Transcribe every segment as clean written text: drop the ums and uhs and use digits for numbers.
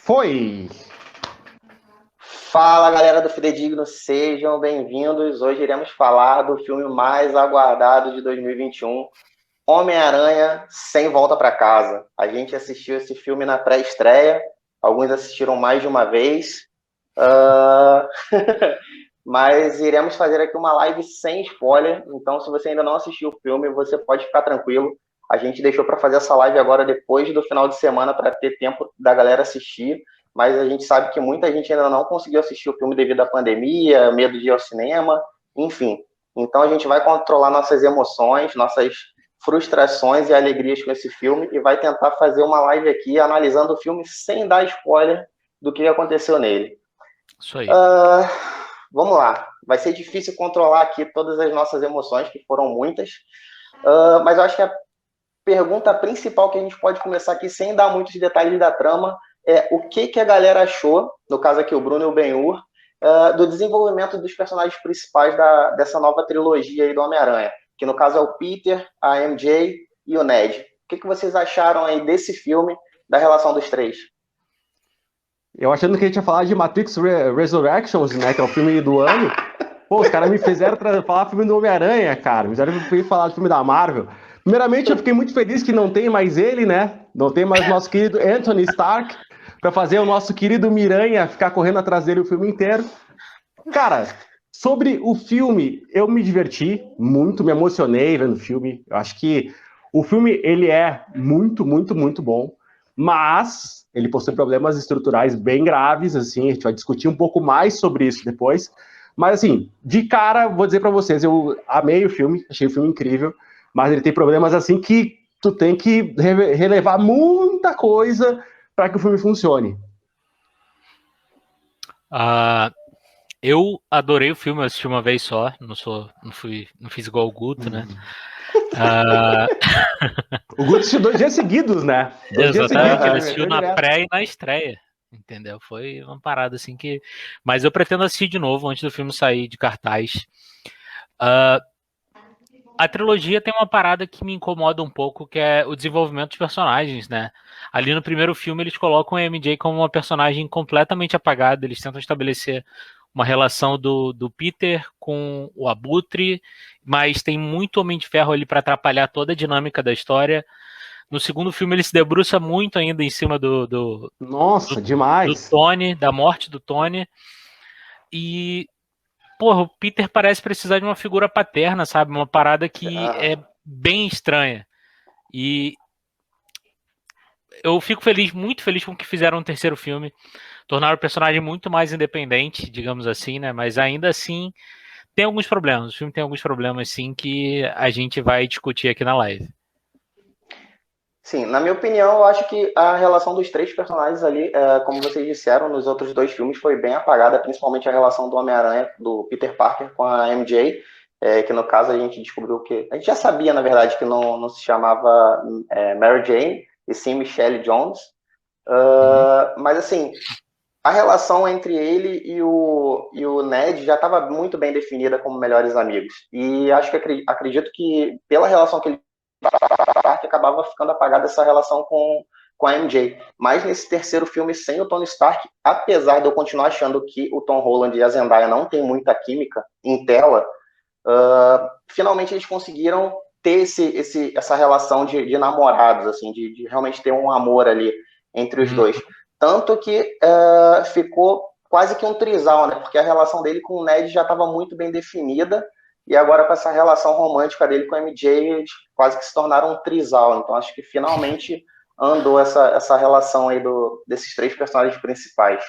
Foi! Fala, galera do Fidedigno, sejam bem-vindos. Hoje iremos falar do filme mais aguardado de 2021, Homem-Aranha Sem Volta para Casa. A gente assistiu esse filme na pré-estreia, alguns assistiram mais de uma vez, mas iremos fazer aqui uma live sem spoiler, então se você ainda não assistiu o filme, você pode ficar tranquilo. A gente deixou para fazer essa live agora depois do final de semana para ter tempo da galera assistir, mas a gente sabe que muita gente ainda não conseguiu assistir o filme devido à pandemia, medo de ir ao cinema, enfim. Então a gente vai controlar nossas emoções, nossas frustrações e alegrias com esse filme e vai tentar fazer uma live aqui analisando o filme sem dar spoiler do que aconteceu nele. Isso aí. Vamos lá. Vai ser difícil controlar aqui todas as nossas emoções, que foram muitas, mas eu acho que a pergunta principal que a gente pode começar aqui, sem dar muitos detalhes da trama, é o que a galera achou, no caso aqui o Bruno e o Ben-Hur, do desenvolvimento dos personagens principais dessa nova trilogia aí do Homem-Aranha, que no caso é o Peter, a MJ e o Ned. O que vocês acharam aí desse filme, da relação dos três? Eu achando que a gente ia falar de Matrix Resurrections, né, que é o filme do ano. Pô, os caras me fizeram falar filme do Homem-Aranha, cara. Me fizeram falar do filme da Marvel. Primeiramente, eu fiquei muito feliz que não tem mais ele, né? Não tem mais o nosso querido Anthony Stark para fazer o nosso querido Miranha ficar correndo atrás dele o filme inteiro. Cara, sobre o filme, eu me diverti muito, me emocionei vendo o filme. Eu acho que o filme, ele é muito, muito, muito bom, mas ele possui problemas estruturais bem graves, assim, a gente vai discutir um pouco mais sobre isso depois. Mas, assim, de cara, vou dizer para vocês, eu amei o filme, achei o filme incrível, mas ele tem problemas, assim, que tu tem que relevar muita coisa para que o filme funcione. Eu adorei o filme, eu assisti uma vez só, não fiz igual o Guto, né? O Guto assistiu 2 dias seguidos, né? 2 dias Exatamente, seguidos, ele assistiu na pré e na estreia, entendeu? Foi uma parada assim que... Mas eu pretendo assistir de novo antes do filme sair de cartaz. A trilogia tem uma parada que me incomoda um pouco, que é o desenvolvimento dos personagens, né? Ali no primeiro filme eles colocam a MJ como uma personagem completamente apagada, eles tentam estabelecer uma relação do Peter com o Abutre, mas tem muito Homem de Ferro ali para atrapalhar toda a dinâmica da história. No segundo filme ele se debruça muito ainda em cima demais. Do Tony, da morte do Tony, e porra, o Peter parece precisar de uma figura paterna, sabe? Uma parada que é bem estranha. E eu fico muito feliz com o que fizeram no terceiro filme. Tornaram o personagem muito mais independente, digamos assim, né? Mas ainda assim, tem alguns problemas. O filme tem alguns problemas, sim, que a gente vai discutir aqui na live. Sim, na minha opinião, eu acho que a relação dos três personagens ali, como vocês disseram, nos outros 2 filmes foi bem apagada, principalmente a relação do Homem-Aranha, do Peter Parker com a MJ, que no caso a gente descobriu que... A gente já sabia, na verdade, que não se chamava Mary Jane, e sim Michelle Jones. Mas, assim, a relação entre ele e o Ned já estava muito bem definida como melhores amigos. E acredito que, pela relação que ele que acabava ficando apagada essa relação com a MJ. Mas nesse terceiro filme, sem o Tony Stark, apesar de eu continuar achando que o Tom Holland e a Zendaya não tem muita química em tela, finalmente eles conseguiram ter essa relação de namorados, assim, de realmente ter um amor ali entre os dois. Tanto que ficou quase que um trisal, né? Porque a relação dele com o Ned já estava muito bem definida, e agora com essa relação romântica dele com a MJ, eles quase que se tornaram um trisal. Então acho que finalmente andou essa relação aí desses 3 personagens principais.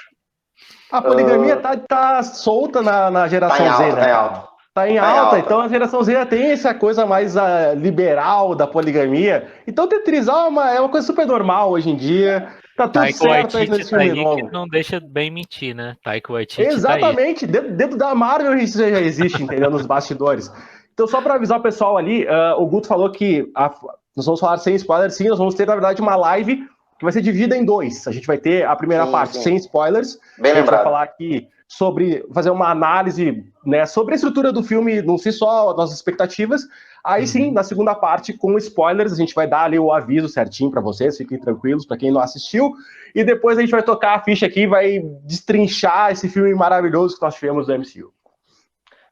A poligamia tá solta na geração Z, né? Tá em alta, então a geração Z tem essa coisa mais liberal da poligamia. Então ter trisal é uma coisa super normal hoje em dia. Tá tudo certo aí nesse filme novo. Que não deixa bem mentir, né? Taika Waititi. Exatamente, dentro da Marvel isso já existe, entendeu? Nos bastidores. Então, só para avisar o pessoal ali, o Guto falou que nós vamos falar sem spoiler, sim, nós vamos ter, na verdade, uma live que vai ser dividida em dois. A gente vai ter a primeira parte sem spoilers, Bem a gente vai lembrado. falar aqui sobre fazer uma análise, né, sobre a estrutura do filme, não sei só nossas expectativas. Aí sim, na segunda parte, com spoilers, a gente vai dar ali o aviso certinho para vocês, fiquem tranquilos, para quem não assistiu. E depois a gente vai tocar a ficha aqui e vai destrinchar esse filme maravilhoso que nós tivemos do MCU.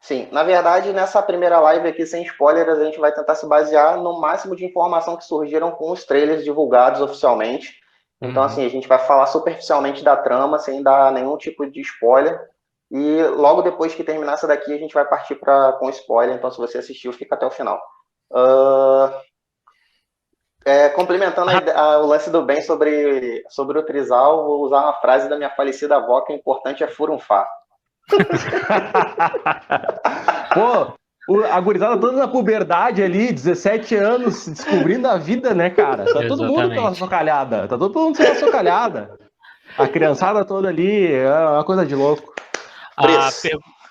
Sim, na verdade, nessa primeira live aqui, sem spoilers, a gente vai tentar se basear no máximo de informação que surgiram com os trailers divulgados oficialmente. Então, assim, a gente vai falar superficialmente da trama, sem dar nenhum tipo de spoiler. E logo depois que terminar essa daqui, a gente vai partir com spoiler. Então, se você assistiu, fica até o final. Complementando o lance do bem sobre o Trizal, vou usar uma frase da minha falecida avó, que o importante é furunfar. Pô, a gurizada toda na puberdade ali, 17 anos, descobrindo a vida, né, cara? Tá todo mundo pela socalhada. Tá todo mundo pela socalhada. A criançada toda ali, é uma coisa de louco.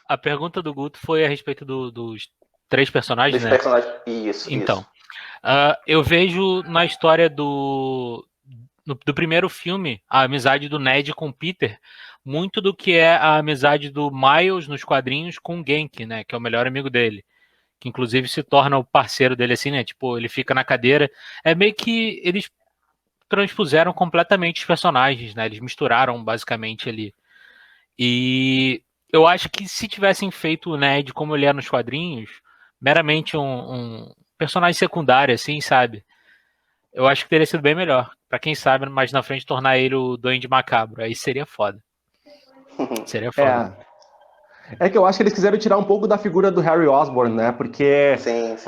A pergunta do Guto foi a respeito dos 3 personagens, né? Isso, então, eu vejo na história do primeiro filme, a amizade do Ned com o Peter, muito do que é a amizade do Miles nos quadrinhos com o Genki, né? Que é o melhor amigo dele. Que inclusive se torna o parceiro dele assim, né? Tipo, ele fica na cadeira. É meio que eles transpuseram completamente os personagens, né? Eles misturaram basicamente ali. E eu acho que se tivessem feito o Ned como ele é nos quadrinhos, meramente um personagem secundário, assim, sabe? Eu acho que teria sido bem melhor. Pra quem sabe, mais na frente, tornar ele o Duende Macabro. Aí seria foda. Seria foda. É que eu acho que eles quiseram tirar um pouco da figura do Harry Osborn, né? Porque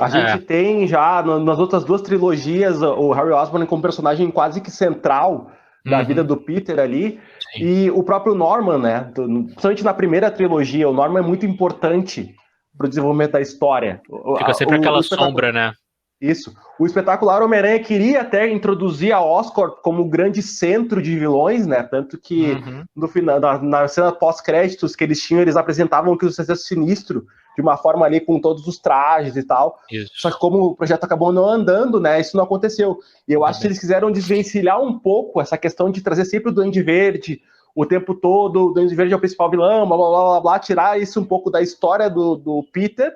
a gente tem já, nas outras 2 trilogias, o Harry Osborn como personagem quase que central da vida do Peter ali. Sim. E o próprio Norman, né? Principalmente na primeira trilogia, o Norman é muito importante pro desenvolvimento da história. Fica sempre aquela sombra, né? Isso. O espetacular Homem-Aranha queria até introduzir a Oscorp como grande centro de vilões, né? Tanto que no final, na cena pós-créditos que eles tinham, eles apresentavam que o Sexteto Sinistro de uma forma ali com todos os trajes e tal. Isso. Só que como o projeto acabou não andando, né? Isso não aconteceu. E eu acho que eles quiseram desvencilhar um pouco essa questão de trazer sempre o Duende Verde o tempo todo, o Duende Verde é o principal vilão, blá, blá, blá, blá, blá, tirar isso um pouco da história do Peter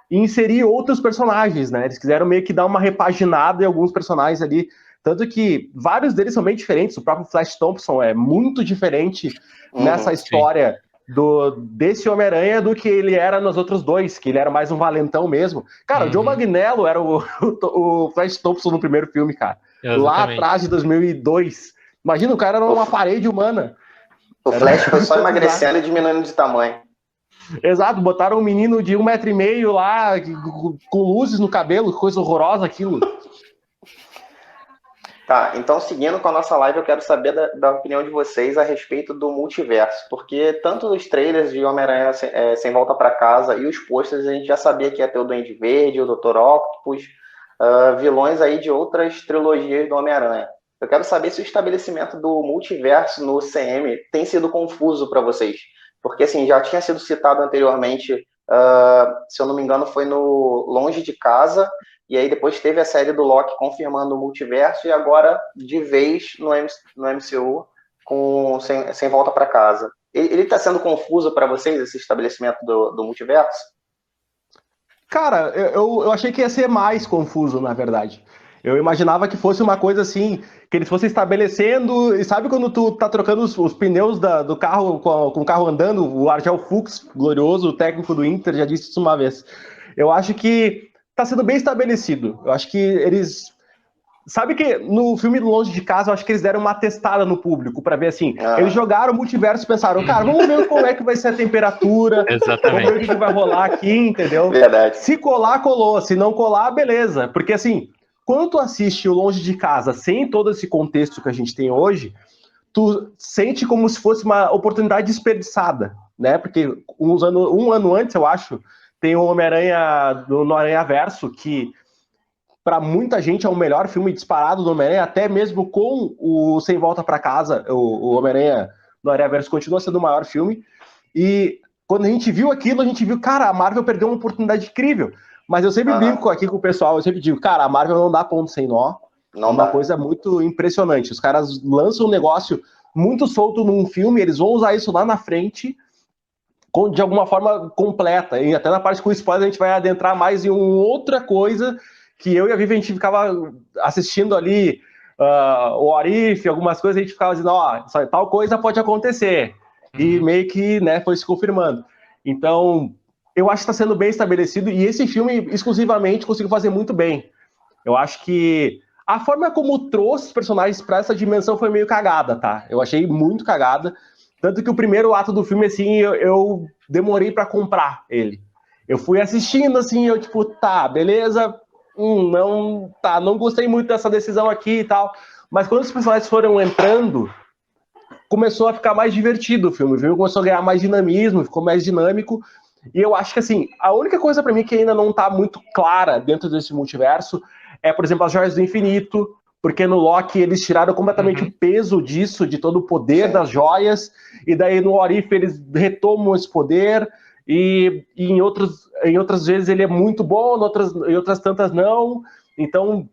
e inserir outros personagens, né? Eles quiseram meio que dar uma repaginada em alguns personagens ali, tanto que vários deles são bem diferentes. O próprio Flash Thompson é muito diferente nessa história desse Homem-Aranha do que ele era nos outros 2, que ele era mais um valentão mesmo. Cara, o Joe Manganiello era o Flash Thompson no primeiro filme, cara. Exatamente. Lá atrás, de 2002. Imagina, o cara era uma parede humana. O Flash foi só emagrecendo e diminuindo de tamanho. Exato, botaram um menino de 1,5 metro lá, com luzes no cabelo, coisa horrorosa aquilo. Tá, então seguindo com a nossa live, eu quero saber da opinião de vocês a respeito do multiverso, porque tanto os trailers de Homem-Aranha Sem Volta para Casa e os posters a gente já sabia que ia ter o Duende Verde, o Dr. Octopus, vilões aí de outras trilogias do Homem-Aranha. Eu quero saber se o estabelecimento do multiverso no CM tem sido confuso para vocês. Porque, assim, já tinha sido citado anteriormente, se eu não me engano, foi no Longe de Casa, e aí depois teve a série do Loki confirmando o multiverso, e agora, de vez, no MCU, sem Volta para Casa. Ele está sendo confuso para vocês, esse estabelecimento do multiverso? Cara, eu achei que ia ser mais confuso, na verdade. Eu imaginava que fosse uma coisa assim, que eles fossem estabelecendo, e sabe quando tu tá trocando os pneus do carro, com o carro andando, o Argel Fuchs, glorioso, o técnico do Inter, já disse isso uma vez. Eu acho que tá sendo bem estabelecido. Eu acho que eles... Sabe que no filme Longe de Casa, eu acho que eles deram uma testada no público, pra ver assim, eles jogaram o multiverso e pensaram, cara, vamos ver como é que vai ser a temperatura, exatamente, vamos ver o que vai rolar aqui, entendeu? Verdade. Se colar, colou, se não colar, beleza. Porque assim... Quando tu assiste o Longe de Casa sem todo esse contexto que a gente tem hoje, tu sente como se fosse uma oportunidade desperdiçada, né? Porque um ano antes, eu acho, tem o Homem-Aranha no Aranhaverso, que para muita gente é o melhor filme disparado do Homem-Aranha, até mesmo com o Sem Volta para Casa, o Homem-Aranha no Aranhaverso continua sendo o maior filme. E quando a gente viu aquilo, a gente viu, cara, a Marvel perdeu uma oportunidade incrível. Mas eu sempre brinco aqui com o pessoal, eu sempre digo, cara, a Marvel não dá ponto sem nó. Não uma dá. coisa muito impressionante. Os caras lançam um negócio muito solto num filme, eles vão usar isso lá na frente de alguma forma completa. E até na parte com spoiler a gente vai adentrar mais em outra coisa que eu e a Vivi a gente ficava assistindo ali o What If, algumas coisas, a gente ficava dizendo, ó, tal coisa pode acontecer. E meio que, né, foi se confirmando. Então, eu acho que está sendo bem estabelecido e esse filme exclusivamente conseguiu fazer muito bem. Eu acho que a forma como trouxe os personagens para essa dimensão foi meio cagada, tá? Eu achei muito cagada. Tanto que o primeiro ato do filme, assim, eu demorei para comprar ele. Eu fui assistindo, assim, eu tipo, tá, beleza, não gostei muito dessa decisão aqui e tal. Mas quando os personagens foram entrando, começou a ficar mais divertido o filme. O filme começou a ganhar mais dinamismo, ficou mais dinâmico. E eu acho que, assim, a única coisa para mim que ainda não tá muito clara dentro desse multiverso é, por exemplo, as Joias do Infinito, porque no Loki eles tiraram completamente o peso disso, de todo o poder das joias, e daí no What If eles retomam esse poder, e em outras vezes ele é muito bom, em outras tantas não. Então,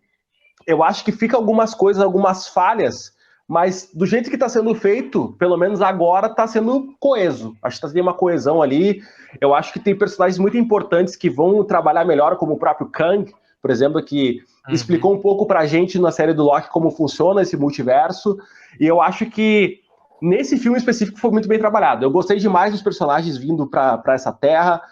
eu acho que fica algumas coisas, algumas falhas, mas do jeito que está sendo feito, pelo menos agora está sendo coeso. Acho que tem uma coesão ali. Eu acho que tem personagens muito importantes que vão trabalhar melhor, como o próprio Kang, por exemplo, que explicou um pouco pra gente na série do Loki como funciona esse multiverso. E eu acho que nesse filme específico foi muito bem trabalhado. Eu gostei demais dos personagens vindo para essa terra.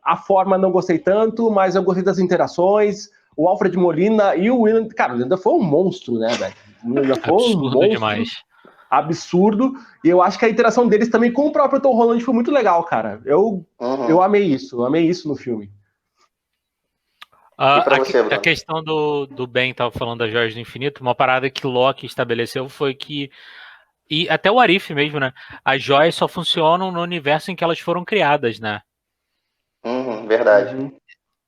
A forma não gostei tanto, mas eu gostei das interações. O Alfred Molina e o William, cara, ainda foi um monstro, né, velho? Ainda foi um monstro demais. Absurdo. E eu acho que a interação deles também com o próprio Tom Holland foi muito legal, cara. Eu amei isso, no filme. E pra você, Bruno? A questão do Ben tava falando da Joias do Infinito, uma parada que Loki estabeleceu foi que, e até o Arif mesmo, né? As joias só funcionam no universo em que elas foram criadas, né? Verdade.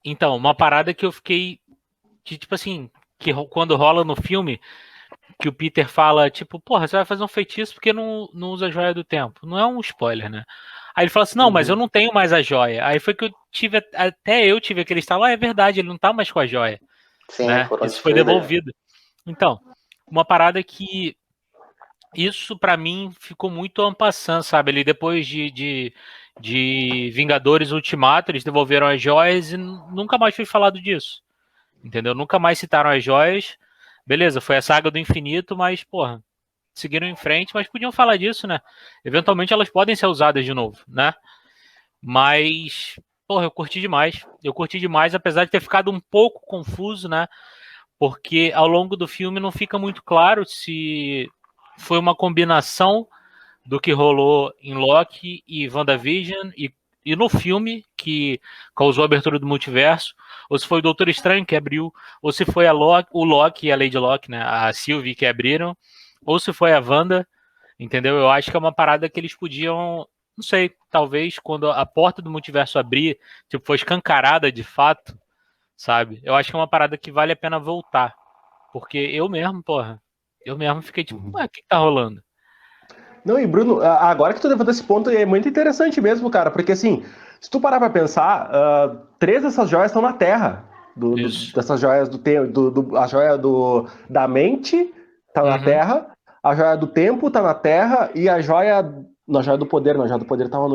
Então, uma parada que eu fiquei, tipo assim, que quando rola no filme, que o Peter fala, tipo, porra, você vai fazer um feitiço porque não usa a joia do tempo. Não é um spoiler, né? Aí ele fala assim, não, mas eu não tenho mais a joia. Aí foi que até eu tive aquele estalo, é verdade, ele não tá mais com a joia. Sim, Né? foram Isso foi destruídas. devolvido. Então, uma parada que isso pra mim ficou muito en passant, sabe? Ali depois de Vingadores Ultimato, eles devolveram as joias e nunca mais foi falado disso. Entendeu? Nunca mais citaram as joias. Beleza, foi a saga do infinito, mas, porra, seguiram em frente, mas podiam falar disso, né? Eventualmente elas podem ser usadas de novo, né? Mas, porra, eu curti demais. Eu curti demais, apesar de ter ficado um pouco confuso, né? Porque ao longo do filme não fica muito claro se foi uma combinação do que rolou em Loki e WandaVision e no filme que causou a abertura do multiverso, ou se foi o Doutor Estranho que abriu, ou se foi o Loki e a Lady Locke, né, a Sylvie que abriram, ou se foi a Wanda, entendeu? Eu acho que é uma parada que eles podiam, não sei, talvez quando a porta do multiverso abrir, tipo, foi escancarada de fato, sabe? Eu acho que é uma parada que vale a pena voltar. Porque eu mesmo fiquei tipo, ué, o que tá rolando? Não, e Bruno, agora que tu levantou esse ponto, é muito interessante mesmo, cara, porque assim, se tu parar pra pensar, 3 dessas joias estão na Terra. Dessas joias a joia da mente tá na Terra, a joia do tempo tá na Terra, e a joia do poder, não, a joia do poder tava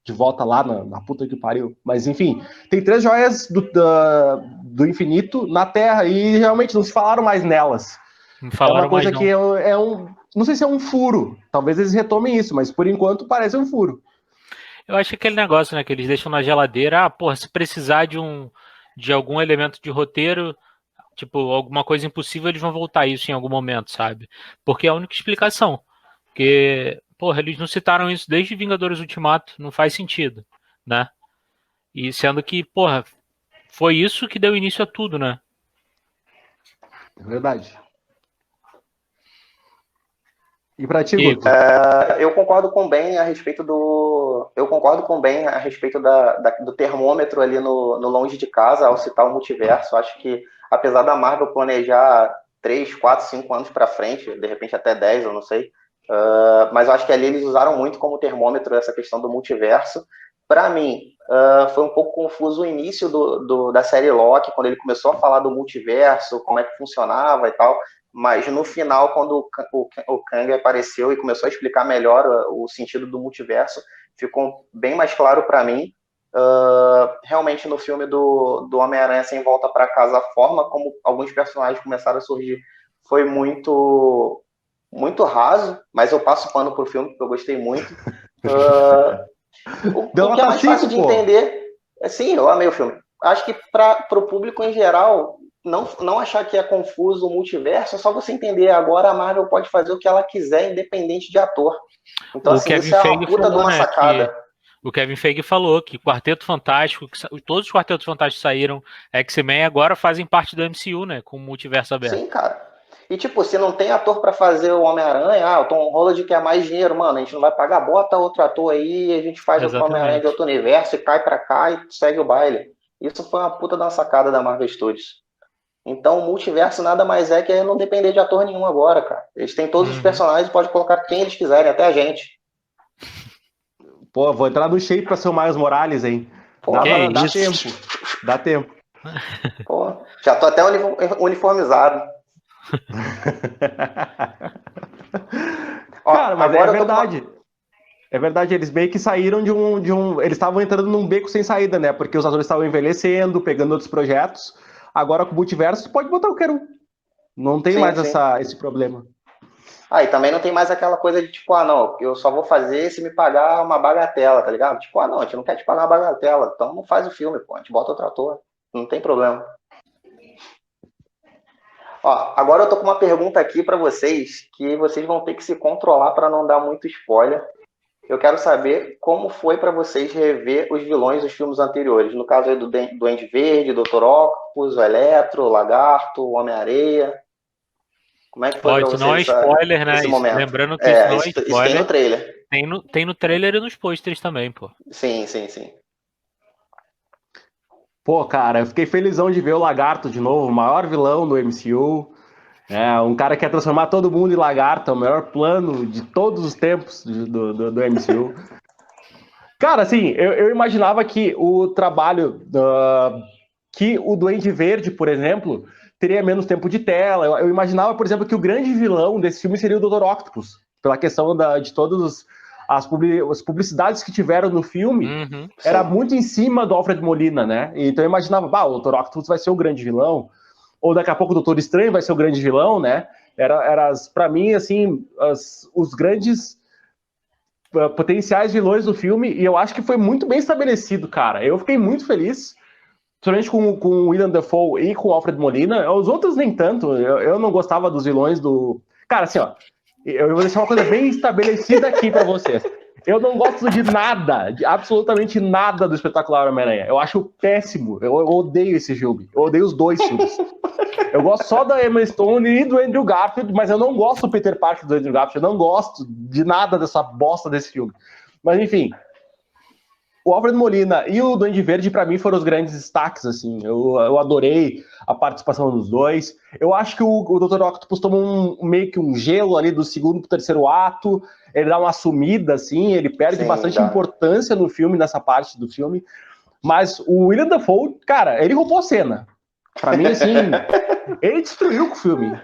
de volta lá na puta que pariu. Mas enfim, tem 3 joias do infinito na Terra, e realmente não se falaram mais nelas. Não É uma falaram coisa mais, que não sei se é um furo. Talvez eles retomem isso, mas por enquanto parece um furo. Eu acho que aquele negócio, né, que eles deixam na geladeira, porra, se precisar de algum elemento de roteiro, tipo, alguma coisa impossível, eles vão voltar isso em algum momento, sabe? Porque é a única explicação. Porque, porra, eles não citaram isso desde Vingadores Ultimato, não faz sentido, né? E sendo que, porra, foi isso que deu início a tudo, né? É verdade. E pra ti, Igor? Guto? Eu concordo com o Ben a respeito do termômetro ali no longe de casa, ao citar o multiverso. Acho que, apesar da Marvel planejar 3, 4, 5 anos para frente, de repente até 10, eu não sei, mas eu acho que ali eles usaram muito como termômetro essa questão do multiverso. Para mim, foi um pouco confuso o início da série Loki, quando ele começou a falar do multiverso, como é que funcionava e tal, mas no final, quando o Kang apareceu e começou a explicar melhor o sentido do multiverso, ficou bem mais claro para mim. Realmente no filme do Homem-Aranha Sem Volta para Casa, a forma como alguns personagens começaram a surgir foi muito raso, mas eu passo pano pro filme, porque eu gostei muito. O que é mais fácil de entender, sim, eu amei o filme. Acho que para o público em geral, não achar que é confuso o multiverso, é só você entender. Agora a Marvel pode fazer o que ela quiser, independente de ator. Então, assim, isso é uma puta de uma sacada. O Kevin Feige falou que Quarteto Fantástico, todos os Quartetos Fantásticos saíram, X-Men agora fazem parte do MCU, né? Com o multiverso aberto. Sim, cara. E, tipo, se não tem ator pra fazer o Homem-Aranha, o Tom Holland quer mais dinheiro, mano, a gente não vai pagar, bota outro ator aí, a gente faz o Homem-Aranha de outro universo e cai pra cá e segue o baile. Isso foi uma puta da sacada da Marvel Studios. Então, o multiverso nada mais é que não depender de ator nenhum agora, cara. Eles têm todos os personagens, pode colocar quem eles quiserem, até a gente. Pô, vou entrar no shape pra ser o Miles Morales, hein? Dá tempo. Dá tempo. Pô, já tô até uniformizado. Cara, mas agora é verdade. É verdade, eles meio que saíram de um. Eles estavam entrando num beco sem saída, né? Porque os atores estavam envelhecendo, pegando outros projetos. Agora com o multiverso, pode botar qualquer um. Não tem mais esse problema. E também não tem mais aquela coisa de tipo, não, eu só vou fazer se me pagar uma bagatela, tá ligado? Tipo, não, a gente não quer te pagar uma bagatela, então não faz o filme, pô, a gente bota outro ator, não tem problema. Agora eu tô com uma pergunta aqui pra vocês, que vocês vão ter que se controlar pra não dar muito spoiler. Eu quero saber como foi pra vocês rever os vilões dos filmes anteriores, no caso aí do Duende Verde, Dr. Octopus, o Eletro, o Lagarto, o Homem-Areia. Como é que foi pra vocês? Não é spoiler, né? Lembrando que isso não é spoiler. Isso tem no trailer. Tem no trailer e nos posters também, pô. Sim. Pô, cara, eu fiquei felizão de ver o Lagarto de novo, o maior vilão do MCU. Um cara que quer transformar todo mundo em lagarto, é o melhor plano de todos os tempos do MCU. Cara, assim, eu imaginava que o trabalho que o Duende Verde, por exemplo, teria menos tempo de tela. Eu imaginava, por exemplo, que o grande vilão desse filme seria o Dr. Octopus, pela questão de todas as publicidades que tiveram no filme, era muito em cima do Alfred Molina, né? Então eu imaginava, o Dr. Octopus vai ser o grande vilão, ou daqui a pouco o Doutor Estranho vai ser o grande vilão, né? Era para mim, assim, os grandes potenciais vilões do filme, e eu acho que foi muito bem estabelecido, cara. Eu fiquei muito feliz, principalmente com o William Dafoe e com o Alfred Molina. Os outros nem tanto, eu não gostava dos vilões do... Cara, assim, eu vou deixar uma coisa bem estabelecida aqui pra vocês. Eu não gosto de nada, de absolutamente nada do Espetacular Homem-Aranha. Eu acho péssimo. Eu odeio esse filme. Eu odeio os dois filmes. Eu gosto só da Emma Stone e do Andrew Garfield, mas eu não gosto do Peter Parker do Andrew Garfield. Eu não gosto de nada dessa bosta desse filme. Mas, enfim, o Alfred Molina e o Duende Verde, pra mim, foram os grandes destaques, assim. Eu adorei a participação dos dois. Eu acho que o Dr. Octopus tomou meio que um gelo ali do segundo pro terceiro ato. Ele dá uma sumida, assim, ele perde bastante importância no filme, nessa parte do filme. Mas o William Dafoe, cara, ele roubou a cena. Pra mim, assim, ele destruiu com o filme.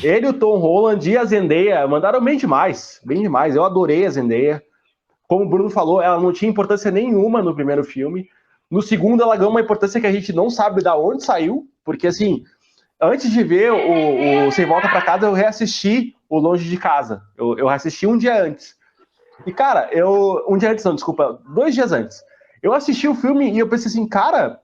Ele, o Tom Holland e a Zendaya mandaram bem demais. Bem demais. Eu adorei a Zendaya. Como o Bruno falou, ela não tinha importância nenhuma no primeiro filme. No segundo, ela ganhou uma importância que a gente não sabe de onde saiu, porque, assim, antes de ver o Sem Volta Pra Casa, eu reassisti o Longe de Casa. Eu reassisti um dia antes. E, cara, um dia antes não, desculpa, 2 dias antes. Eu assisti o filme e eu pensei assim, cara,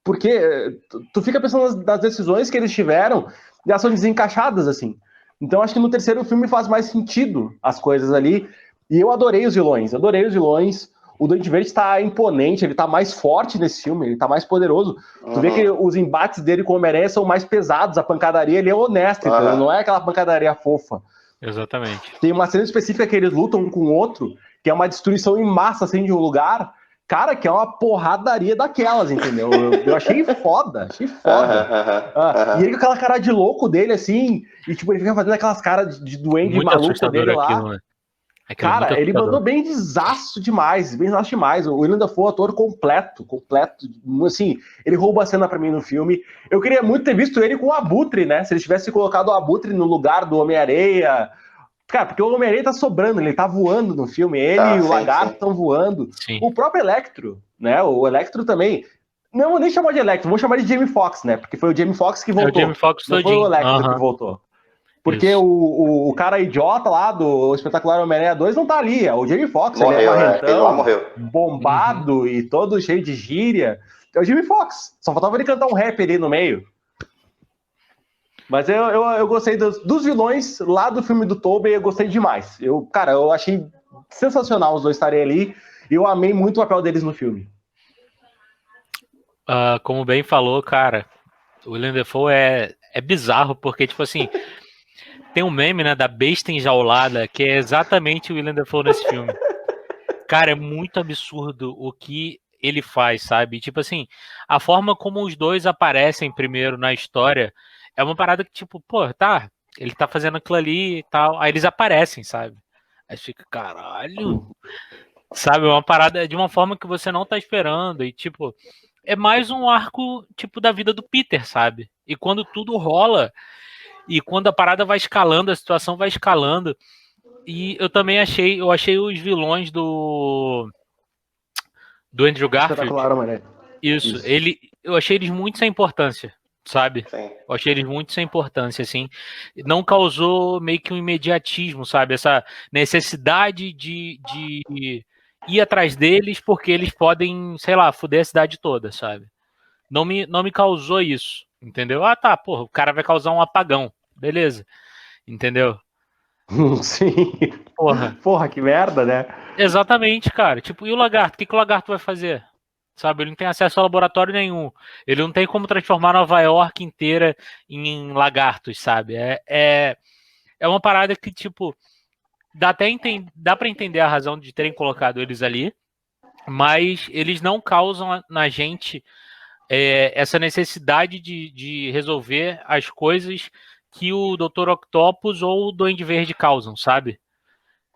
porque tu fica pensando nas decisões que eles tiveram e elas são desencaixadas, assim. Então, acho que no terceiro filme faz mais sentido as coisas ali. E eu adorei os vilões. O Duende Verde tá imponente, ele tá mais forte nesse filme, ele tá mais poderoso. Tu vê que os embates dele com o Homem-Aranha são mais pesados, a pancadaria ele é honesta, então não é aquela pancadaria fofa. Exatamente. Tem uma cena específica que eles lutam um com o outro, que é uma destruição em massa, assim, de um lugar, cara, que é uma porradaria daquelas, entendeu? Eu achei foda, E ele com aquela cara de louco dele, assim, e tipo, ele fica fazendo aquelas caras de duende muito maluco dele lá. Aquilo, né? Aquilo é muito Cara, ele assustador. mandou bem desaço demais, bem desaço demais. O William Dafoe é um ator completo. Assim, ele rouba a cena pra mim no filme. Eu queria muito ter visto ele com o Abutre, né? Se ele tivesse colocado o Abutre no lugar do Homem-Areia. Cara, porque o Homem-Areia tá sobrando, ele tá voando no filme. Ele Tá, e o sim, Lagarto sim. estão voando. Sim. O próprio Electro, né? O Electro também. Não, vou nem chamar de Electro, vou chamar de Jamie Foxx, né? Porque foi o Jamie Foxx que É o voltou. Jamie Foxx Não foi o todinho. Electro que Aham. voltou. Porque Isso. o cara idiota lá do Espetacular Homem-Aranha 2 não tá ali. É o Jamie Foxx, ele é Morreu, aquele lá marrentão, morreu. bombado e todo cheio de gíria. É o Jamie Foxx. Só faltava ele cantar um rap ali no meio. Mas eu gostei dos vilões lá do filme do Tobey, eu gostei demais. Cara, eu achei sensacional os dois estarem ali. E eu amei muito o papel deles no filme. Como bem falou, cara, o William Dafoe é bizarro, porque, tipo assim, tem um meme, né, da besta enjaulada, que é exatamente o William Dafoe nesse filme. Cara, é muito absurdo o que ele faz, sabe? Tipo assim, a forma como os dois aparecem primeiro na história é uma parada que, tipo, pô, tá, ele tá fazendo aquilo ali e tal, aí eles aparecem, sabe? Aí fica, caralho, sabe? É uma parada de uma forma que você não tá esperando e, tipo, é mais um arco, tipo, da vida do Peter, sabe? E quando tudo rola e quando a parada vai escalando, a situação vai escalando. E eu achei os vilões do Andrew Garfield, Espetacular Homem-Aranha. isso, eu achei eles muito sem importância, sabe? Sim. Eu achei eles muito sem importância, assim. Não causou meio que um imediatismo, sabe? Essa necessidade de ir atrás deles porque eles podem, sei lá, foder a cidade toda, sabe? Não me causou isso, entendeu? Ah, tá, porra, o cara vai causar um apagão, beleza, entendeu? Sim. Porra, Porra, que merda, né? exatamente, cara. Tipo, e o lagarto? O que o lagarto vai fazer? Sabe, ele não tem acesso a laboratório nenhum. Ele não tem como transformar Nova York inteira em lagartos, sabe? É uma parada que, tipo, dá pra entender a razão de terem colocado eles ali, mas eles não causam na gente essa necessidade de resolver as coisas que o Dr. Octopus ou o Duende Verde causam, sabe?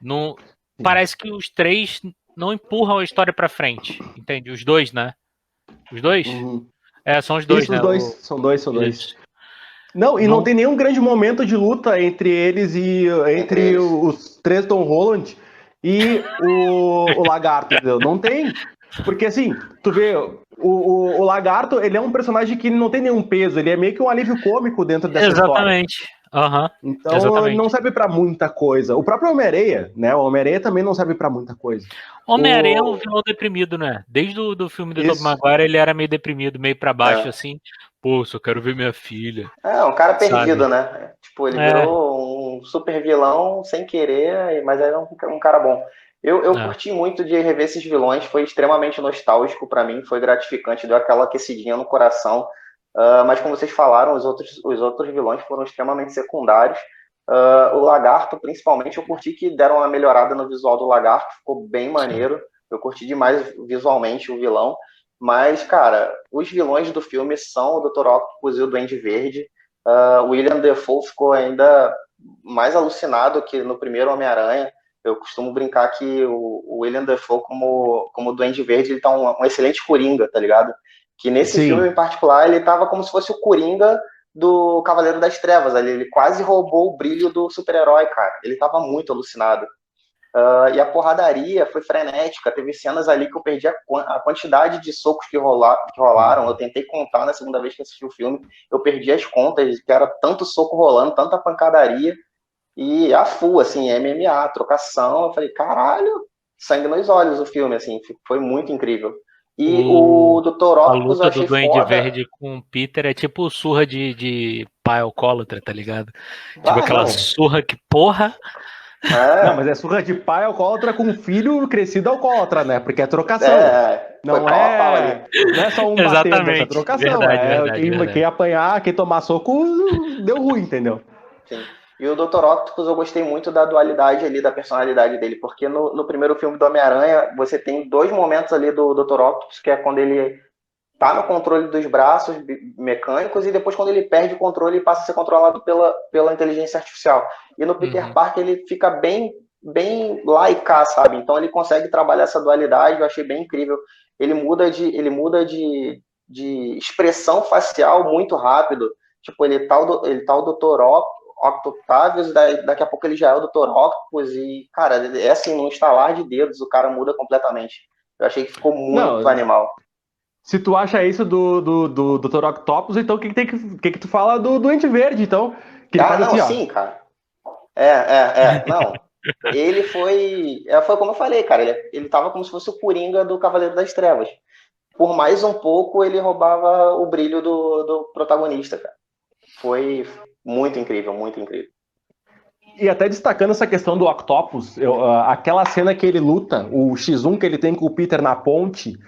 Não, parece que os três não empurram a história pra frente, entende? Os dois, né? Os dois? Uhum. São os dois, Isso, os né? dois. São dois. Isso. Não, e não Não, tem nenhum grande momento de luta entre eles e entre eles. os três Tom Holland e o Lagarto, entendeu? Não tem. Porque assim, tu vê, o Lagarto, ele é um personagem que não tem nenhum peso, ele é meio que um alívio cômico dentro dessa história. exatamente. Aham. Então, ele Exatamente. não serve pra muita coisa. O próprio Homem-Aranha, né? O Homem-Aranha também não serve pra muita coisa. Homem-Aranha é um vilão deprimido, né? Desde o do filme do Tobey Isso. Maguire, ele era meio deprimido, meio pra baixo, É. assim. Pô, só quero ver minha filha. Um cara Sabe? perdido, né? Tipo, ele É. virou um super vilão sem querer, mas era um cara bom. Eu É. curti muito de rever esses vilões, foi extremamente nostálgico pra mim, foi gratificante, deu aquela aquecidinha no coração. Mas como vocês falaram, os outros vilões foram extremamente secundários. O Lagarto, principalmente, eu curti que deram uma melhorada no visual do Lagarto, ficou bem maneiro. Eu curti demais visualmente o vilão. Mas, cara, os vilões do filme são o Dr. Octopus e o Duende Verde. O William Dafoe ficou ainda mais alucinado que no primeiro Homem-Aranha. Eu costumo brincar que o William Dafoe, como Duende Verde, ele tá um excelente Coringa, tá ligado? Que nesse Sim. filme em particular, ele tava como se fosse o Coringa do Cavaleiro das Trevas. Ele quase roubou o brilho do super-herói, cara. Ele tava muito alucinado. E a porradaria foi frenética. Teve cenas ali que eu perdi a quantidade de socos que rolaram. Eu tentei contar na segunda vez que assisti o filme. Eu perdi as contas, que era tanto soco rolando, tanta pancadaria. E a full, assim, MMA, trocação. Eu falei, caralho, sangue nos olhos o filme, assim. Foi muito incrível. E o Dr. A Octopus eu luta do achei Duende foda. Verde com o Peter é tipo surra de pai alcoólatra, tá ligado? Tipo aquela Não. surra que, porra. Não, mas é surra de pai alcoólatra com filho crescido alcoólatra, né? Porque é trocação. Foi Não pau a pau ali. não é só um batendo, Exatamente. essa trocação. Verdade. Quem apanhar, quem tomar soco, deu ruim, entendeu? Sim. E o Dr. Octopus eu gostei muito da dualidade ali, da personalidade dele, porque no primeiro filme do Homem-Aranha, você tem dois momentos ali do Dr. Octopus, que é quando ele tá no controle dos braços mecânicos e depois quando ele perde o controle ele passa a ser controlado pela inteligência artificial. E no Peter Parker ele fica bem bem lá e cá, sabe? Então ele consegue trabalhar essa dualidade, eu achei bem incrível. Ele muda de expressão facial muito rápido. Tipo, ele tá o Dr. Octavius, daqui a pouco ele já é o Dr. Octopus, e, cara, é assim, num estalar de dedos, o cara muda completamente. Eu achei que ficou muito Não, animal. se tu acha isso do Dr. Octopus, então o que tu fala do Duende Verde, então? Que ele Ah, faz não, assim, ó. sim, cara. Não. Ele foi como eu falei, cara, ele tava como se fosse o Coringa do Cavaleiro das Trevas. Por mais um pouco, ele roubava o brilho do protagonista, cara. Foi muito incrível, muito incrível. E até destacando essa questão do Octopus, aquela cena que ele luta, o X1 que ele tem com o Peter na ponte,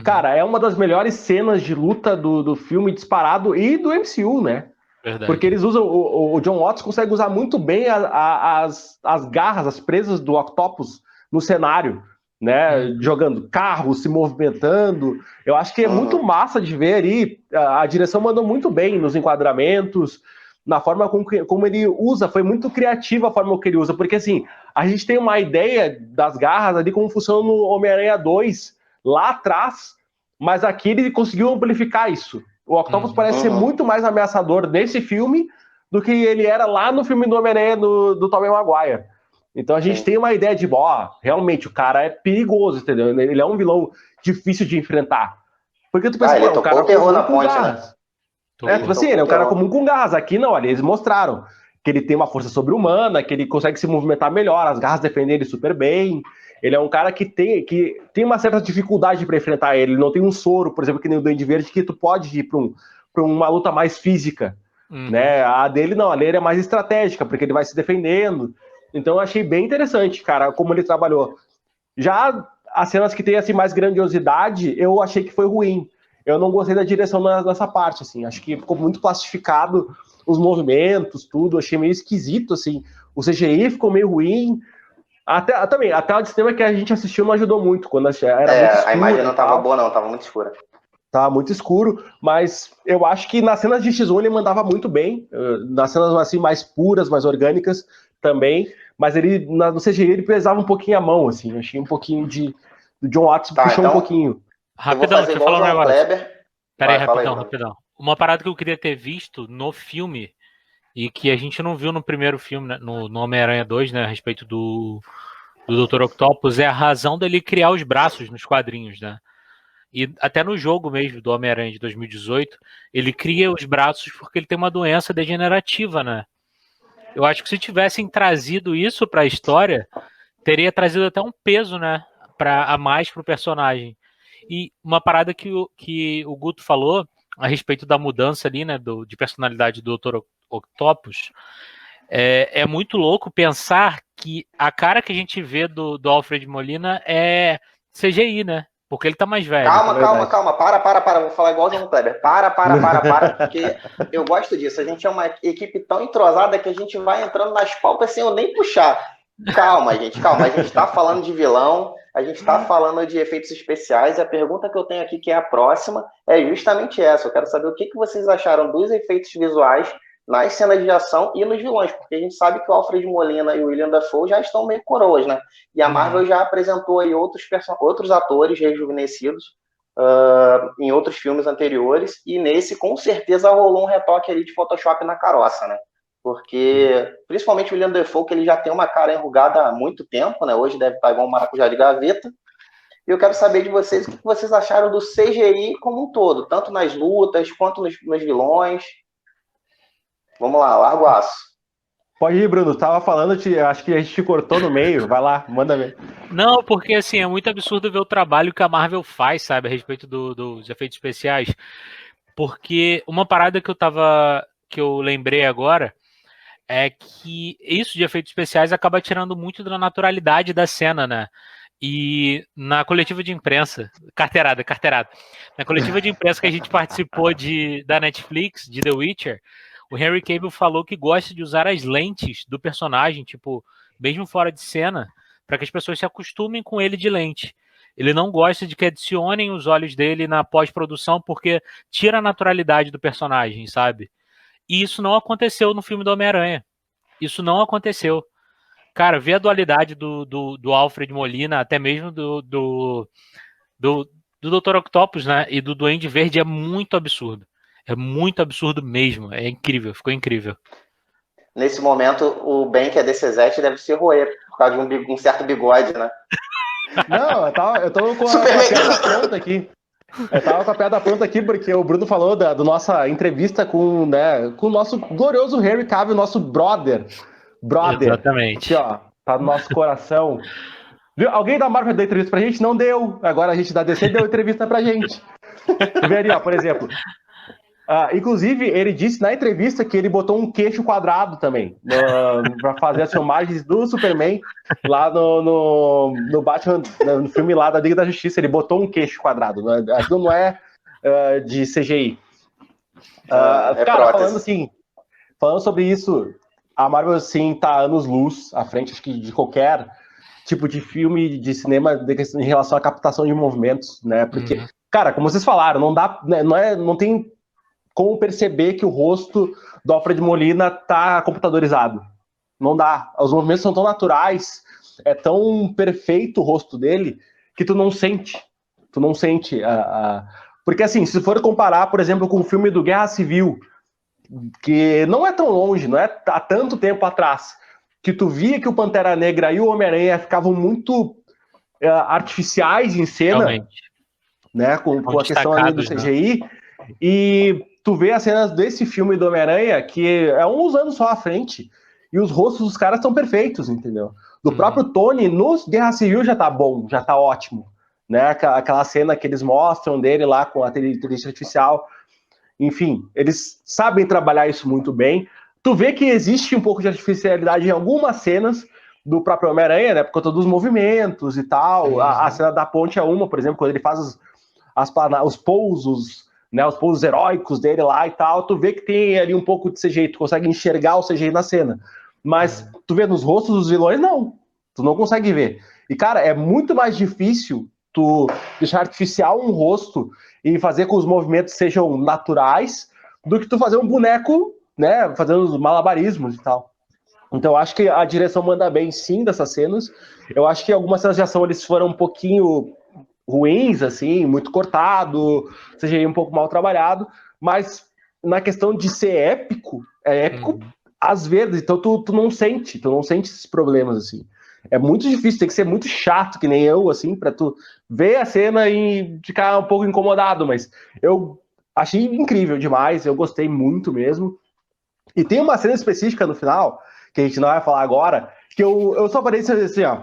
cara, é uma das melhores cenas de luta do filme disparado e do MCU, né? Verdade. Porque eles usam, o John Watts consegue usar muito bem as garras, as presas do Octopus no cenário, né? Jogando carros, se movimentando. Eu acho que é muito massa de ver ali. A direção mandou muito bem nos enquadramentos, na forma como ele usa. Foi muito criativa a forma que ele usa, porque assim, a gente tem uma ideia das garras ali como funciona no Homem-Aranha 2, lá atrás, mas aqui ele conseguiu amplificar isso. O Octopus parece ser muito mais ameaçador nesse filme do que ele era lá no filme do Homem-Aranha do Tobey Maguire. Então a gente tem uma ideia de, realmente, o cara é perigoso, entendeu? Ele é um vilão difícil de enfrentar. Porque tu pensa, ele é um tocou cara o terror comum na com ponte, garras. né? Tipo assim, ele é um cara comum com garras. Aqui não, ali eles mostraram que ele tem uma força sobre-humana, que ele consegue se movimentar melhor, as garras defendem ele super bem. Ele é um cara que tem uma certa dificuldade para enfrentar ele. Ele não tem um soro, por exemplo, que nem o Duende Verde, que tu pode ir para uma luta mais física. Né? A dele não, a dele é mais estratégica, porque ele vai se defendendo. Então eu achei bem interessante, cara, como ele trabalhou. Já as cenas que tem assim, mais grandiosidade, eu achei que foi ruim. Eu não gostei da direção nessa parte, assim. Acho que ficou muito plastificado os movimentos, tudo. Achei meio esquisito, assim. O CGI ficou meio ruim. Também, a tela de cinema que a gente assistiu não ajudou muito, quando era muito escura. A imagem não tava boa, não, tava muito escura. Tava muito escuro, mas eu acho que nas cenas de X1 ele mandava muito bem, nas cenas assim mais puras, mais orgânicas também, mas ele no CGI ele pesava um pouquinho a mão, assim, eu achei um pouquinho do John Watts puxou então, um pouquinho. Rapidão, deixa eu falar um negócio. Peraí, rapidão, aí, rapidão. Uma parada que eu queria ter visto no filme e que a gente não viu no primeiro filme, né, no Homem-Aranha 2, né, a respeito do Dr. Octopus, é a razão dele criar os braços nos quadrinhos, né? E até no jogo mesmo do Homem-Aranha de 2018, ele cria os braços porque ele tem uma doença degenerativa, né? Eu acho que se tivessem trazido isso para a história, teria trazido até um peso, né, a mais pro personagem. E uma parada que o Guto falou a respeito da mudança ali, né, de personalidade do Dr. Octopus, é muito louco pensar que a cara que a gente vê do Alfred Molina é CGI, né? Porque ele tá mais velho. Calma. Para. Vou falar igual o João Kleber. Para. Porque eu gosto disso. A gente é uma equipe tão entrosada que a gente vai entrando nas pautas sem eu nem puxar. Calma. A gente tá falando de vilão, a gente tá falando de efeitos especiais, e a pergunta que eu tenho aqui, que é a próxima, é justamente essa. Eu quero saber o que vocês acharam dos efeitos visuais nas cenas de ação e nos vilões, porque a gente sabe que o Alfred Molina e o William Dafoe já estão meio coroas, né? E a Marvel já apresentou aí outros atores rejuvenescidos em outros filmes anteriores, e nesse com certeza rolou um retoque ali de Photoshop na caroça, né? Porque, principalmente o William Dafoe, que ele já tem uma cara enrugada há muito tempo, né? Hoje deve estar igual um maracujá de gaveta. E eu quero saber de vocês o que vocês acharam do CGI como um todo, tanto nas lutas quanto nos vilões. Vamos lá, larga o aço. Pode ir, Bruno. Tava falando, acho que a gente te cortou no meio. Vai lá, manda ver. Não, porque assim, é muito absurdo ver o trabalho que a Marvel faz, sabe, a respeito dos efeitos especiais. Porque uma parada que eu lembrei agora é que isso de efeitos especiais acaba tirando muito da naturalidade da cena, né? E na coletiva de imprensa, carteirada, na coletiva de imprensa que a gente participou da Netflix, de The Witcher, o Henry Cavill falou que gosta de usar as lentes do personagem, tipo, mesmo fora de cena, para que as pessoas se acostumem com ele de lente. Ele não gosta de que adicionem os olhos dele na pós-produção porque tira a naturalidade do personagem, sabe? E isso não aconteceu no filme do Homem-Aranha. Isso não aconteceu. Cara, ver a dualidade do Alfred Molina, até mesmo do Dr. Octopus, né? E do Duende Verde é muito absurdo. É muito absurdo mesmo. É incrível, ficou incrível. Nesse momento, o Ben, que é DCZ, deve se roer por causa de um certo bigode, né? Não, eu tô com a Superman. piada pronta aqui. Eu tava com a piada pronta aqui porque o Bruno falou da nossa entrevista com, né, com o nosso glorioso Henry Cavill, nosso brother. Exatamente. Aqui, ó, tá no nosso coração. Viu? Alguém da Marvel deu entrevista pra gente? Não deu. Agora a gente da DC deu entrevista pra gente. Tu vê ali, ó, por exemplo. Inclusive, ele disse na entrevista que ele botou um queixo quadrado também para fazer as filmagens do Superman lá no Batman, no filme lá da Liga da Justiça. Ele botou um queixo quadrado. Aquilo não é de CGI. Cara, falando sobre isso, a Marvel sim tá anos-luz à frente, acho que de qualquer tipo de filme de cinema em relação à captação de movimentos, né? Porque, cara, como vocês falaram, não dá, né, não tem como perceber que o rosto do Alfred Molina tá computadorizado. Não dá. Os movimentos são tão naturais, é tão perfeito o rosto dele, que tu não sente. Tu não sente. Porque, assim, se for comparar, por exemplo, com o filme do Guerra Civil, que não é tão longe, não é há tanto tempo atrás, que tu via que o Pantera Negra e o Homem-Aranha ficavam muito artificiais em cena, realmente, né, com a questão ali do CGI, né? E tu vê as cenas desse filme do Homem-Aranha, que é uns anos só à frente, e os rostos dos caras estão perfeitos, entendeu? Do próprio Tony, no Guerra Civil já tá bom, já tá ótimo, né? Aquela cena que eles mostram dele lá com a inteligência artificial. Enfim, eles sabem trabalhar isso muito bem. Tu vê que existe um pouco de artificialidade em algumas cenas do próprio Homem-Aranha, né? Por conta dos movimentos e tal. A cena da ponte é uma, por exemplo, quando ele faz os pousos, né, os pousos heróicos dele lá e tal, tu vê que tem ali um pouco de CGI, tu consegue enxergar o CGI na cena. Mas tu vê nos rostos dos vilões, não. Tu não consegue ver. E, cara, é muito mais difícil tu deixar artificial um rosto e fazer com que os movimentos sejam naturais do que tu fazer um boneco, né, fazendo os malabarismos e tal. Então, eu acho que a direção manda bem, sim, dessas cenas. Eu acho que algumas cenas de ação eles foram um pouquinho ruins, assim, muito cortado, CGI um pouco mal trabalhado, mas na questão de ser épico, é épico às vezes, então tu não sente esses problemas, assim. É muito difícil, tem que ser muito chato, que nem eu, assim, pra tu ver a cena e ficar um pouco incomodado, mas eu achei incrível demais, eu gostei muito mesmo. E tem uma cena específica no final, que a gente não vai falar agora, que eu só parei assim, ó,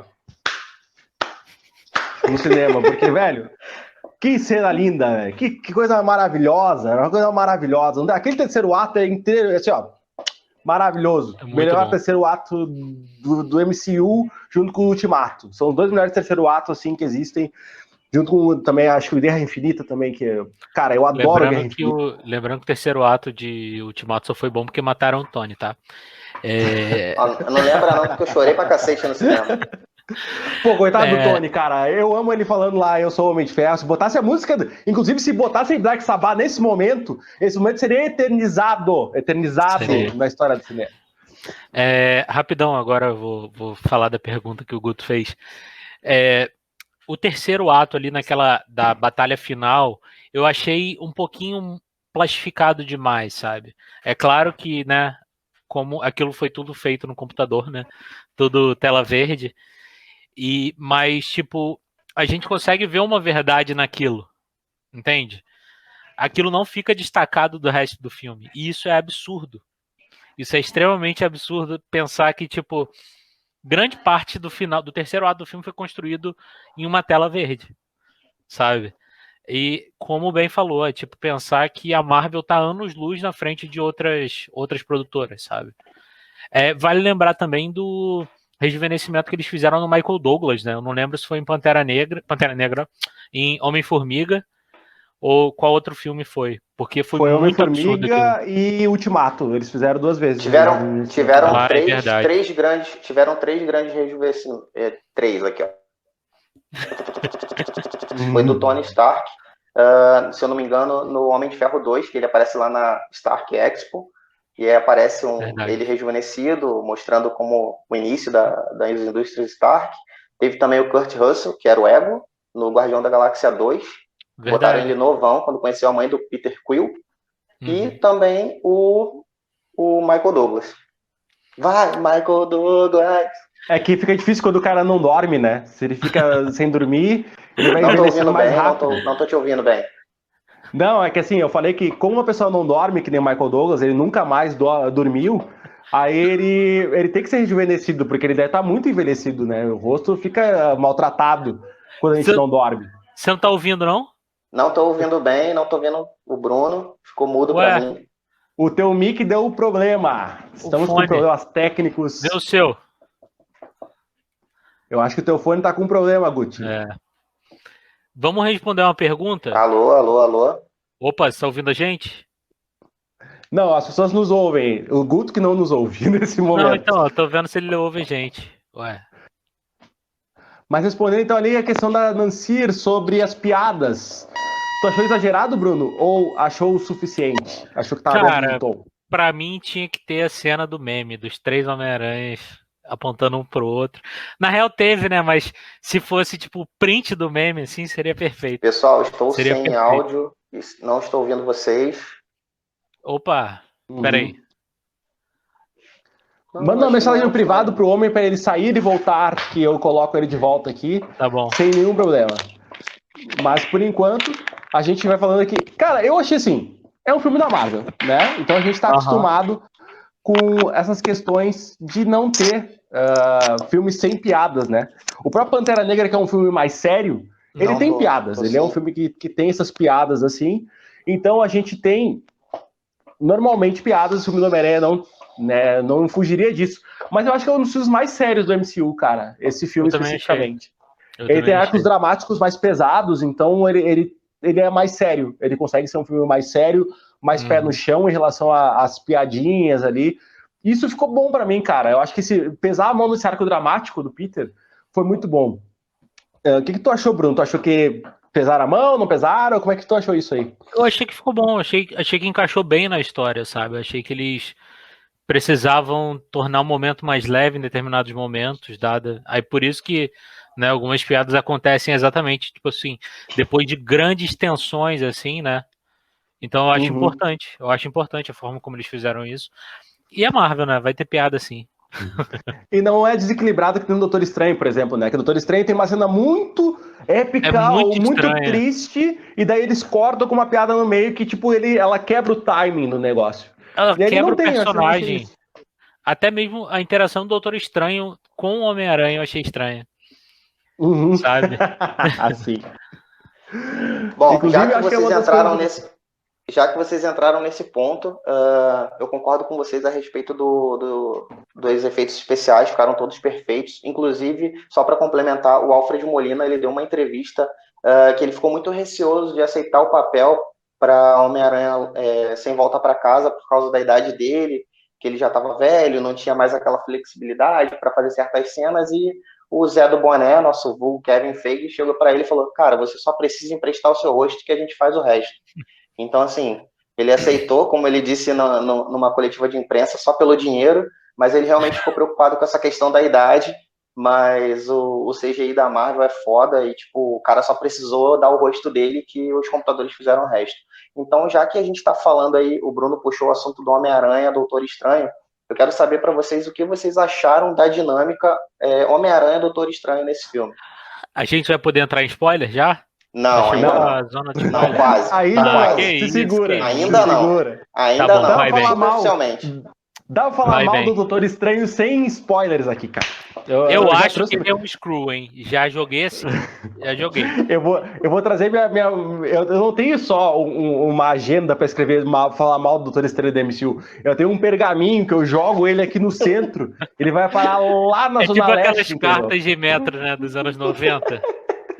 no cinema, porque, velho, que cena linda, velho. Que coisa maravilhosa, uma coisa maravilhosa. Aquele terceiro ato é inteiro, assim, ó, maravilhoso. Melhor terceiro ato do MCU junto com o Ultimato. São os dois melhores terceiro atos, assim, que existem, junto com, também, acho que o Guerra Infinita também, que, cara, eu adoro Guerra Infinita. Lembrando que o terceiro ato de Ultimato só foi bom porque mataram o Tony, tá? Não lembra não, porque eu chorei pra cacete no cinema. Pô, coitado do Tony, cara. Eu amo ele falando lá, eu sou o Homem de Ferro. Se botasse a música, inclusive se botasse Black Sabbath nesse momento, esse momento seria eternizado na história do cinema. Rapidão, agora eu vou falar da pergunta que o Guto fez. O terceiro ato ali da batalha final, eu achei um pouquinho plastificado demais, sabe? É claro que, né, como aquilo foi tudo feito no computador, né? Tudo tela verde. Mas, tipo, a gente consegue ver uma verdade naquilo, entende? Aquilo não fica destacado do resto do filme. E isso é absurdo. Isso é extremamente absurdo pensar que, tipo, grande parte do final, do terceiro ato do filme foi construído em uma tela verde, sabe? E, como o Ben falou, é tipo pensar que a Marvel tá anos-luz na frente de outras produtoras, sabe? Vale lembrar também do rejuvenescimento que eles fizeram no Michael Douglas, né? Eu não lembro se foi em Pantera Negra, em Homem-Formiga, ou qual outro filme foi. Porque foi muito absurdo. Homem-Formiga e Ultimato, eles fizeram 2 vezes. Tiveram três grandes rejuvenescimentos. 3 aqui, ó. Foi do Tony Stark, se eu não me engano, no Homem de Ferro 2, que ele aparece lá na Stark Expo. E aí aparece Verdade. ele rejuvenescido, mostrando como o início das indústrias Stark. Teve também o Kurt Russell, que era o Ego, no Guardião da Galáxia 2. Botaram ele novão, quando conheceu a mãe do Peter Quill. E também o Michael Douglas. Vai, Michael Douglas! É que fica difícil quando o cara não dorme, né? Se ele fica sem dormir, ele vai Não tô envelhecendo ouvindo mais bem, rápido. não tô te ouvindo bem. Não, é que assim, eu falei que como uma pessoa não dorme, que nem o Michael Douglas, ele nunca mais dormiu, aí ele tem que ser rejuvenescido, porque ele deve estar muito envelhecido, né? O rosto fica maltratado quando a gente não dorme. Você não tá ouvindo, não? Não tô ouvindo bem, não tô vendo o Bruno, ficou mudo pra mim. O teu mic deu problema. Estamos com problemas técnicos. Deu o seu. Eu acho que o teu fone tá com problema, Guti. Vamos responder uma pergunta? Alô, alô, alô. Opa, você tá ouvindo a gente? Não, as pessoas nos ouvem. O Guto que não nos ouve nesse momento. Não, então, eu tô vendo se ele ouve a gente. Ué. Mas respondendo então ali a questão da Nancir sobre as piadas. Tu achou exagerado, Bruno? Ou achou o suficiente? Achou que tava dentro do tom? Pra mim tinha que ter a cena do meme, dos 3 Homem-Aranhas apontando um pro outro. Na real teve, né? Mas se fosse tipo print do meme, assim, seria perfeito. Pessoal, estou sem áudio, não estou ouvindo vocês. Opa, peraí. Manda uma mensagem no privado pro homem para ele sair e voltar, que eu coloco ele de volta aqui. Tá bom. Sem nenhum problema. Mas por enquanto, a gente vai falando aqui. Cara, eu achei assim, é um filme da Marvel, né? Então a gente tá acostumado com essas questões de não ter filmes sem piadas, né? O próprio Pantera Negra, que é um filme mais sério, ele tem piadas. Ele é um filme que tem essas piadas, assim. Então a gente tem, normalmente, piadas. O filme do Homem-Aranha não fugiria disso. Mas eu acho que é um dos filmes mais sérios do MCU, cara. Esse filme especificamente. Ele tem arcos dramáticos mais pesados, então ele é mais sério. Ele consegue ser um filme mais sério, mais pé no chão em relação às piadinhas ali. Isso ficou bom pra mim, cara. Eu acho que pesar a mão nesse arco dramático do Peter foi muito bom. O que tu achou, Bruno? Tu achou que pesaram a mão, não pesaram? Como é que tu achou isso aí? Eu achei que ficou bom, achei que encaixou bem na história, sabe? Achei que eles precisavam tornar o momento mais leve em determinados momentos, aí por isso que, né, algumas piadas acontecem exatamente, tipo assim, depois de grandes tensões, assim, né? Então eu acho importante a forma como eles fizeram isso. E a Marvel, né? Vai ter piada assim. E não é desequilibrado que tem o Doutor Estranho, por exemplo, né? Que o Doutor Estranho tem uma cena muito épica ou muito triste, e daí eles cortam com uma piada no meio que, tipo, ela quebra o timing do negócio. Ela quebra o personagem. Até mesmo a interação do Doutor Estranho com o Homem-Aranha eu achei estranha. Sabe? Assim. Bom, já que vocês entraram nesse ponto, eu concordo com vocês a respeito dos efeitos especiais, ficaram todos perfeitos. Inclusive, só para complementar, o Alfred Molina ele deu uma entrevista que ele ficou muito receoso de aceitar o papel para Homem-Aranha sem volta para casa por causa da idade dele, que ele já estava velho, não tinha mais aquela flexibilidade para fazer certas cenas, e o Zé do Boné, nosso vulgo Kevin Feige, chegou para ele e falou: cara, você só precisa emprestar o seu rosto que a gente faz o resto. Então, assim, ele aceitou, como ele disse numa coletiva de imprensa, só pelo dinheiro, mas ele realmente ficou preocupado com essa questão da idade. Mas o CGI da Marvel é foda e, tipo, o cara só precisou dar o rosto dele que os computadores fizeram o resto. Então, já que a gente tá falando aí, o Bruno puxou o assunto do Homem-Aranha, Doutor Estranho, eu quero saber para vocês o que vocês acharam da dinâmica Homem-Aranha, Doutor Estranho nesse filme. A gente vai poder entrar em spoiler já? Não, ainda não. Quase. Ainda se segura. Ainda não. Ainda tá bom, não. Vai bem. Oficialmente. Dá pra falar mal do Doutor Estranho sem spoilers aqui, cara. Eu acho que ele é um screw, hein? Já joguei assim. Já joguei. Eu vou trazer eu não tenho só uma agenda pra escrever falar mal do Doutor Estranho da MCU. Eu tenho um pergaminho que eu jogo ele aqui no centro. Ele vai parar lá na Zona tipo Leste. Aquelas cartas de metro, né? Dos anos 90.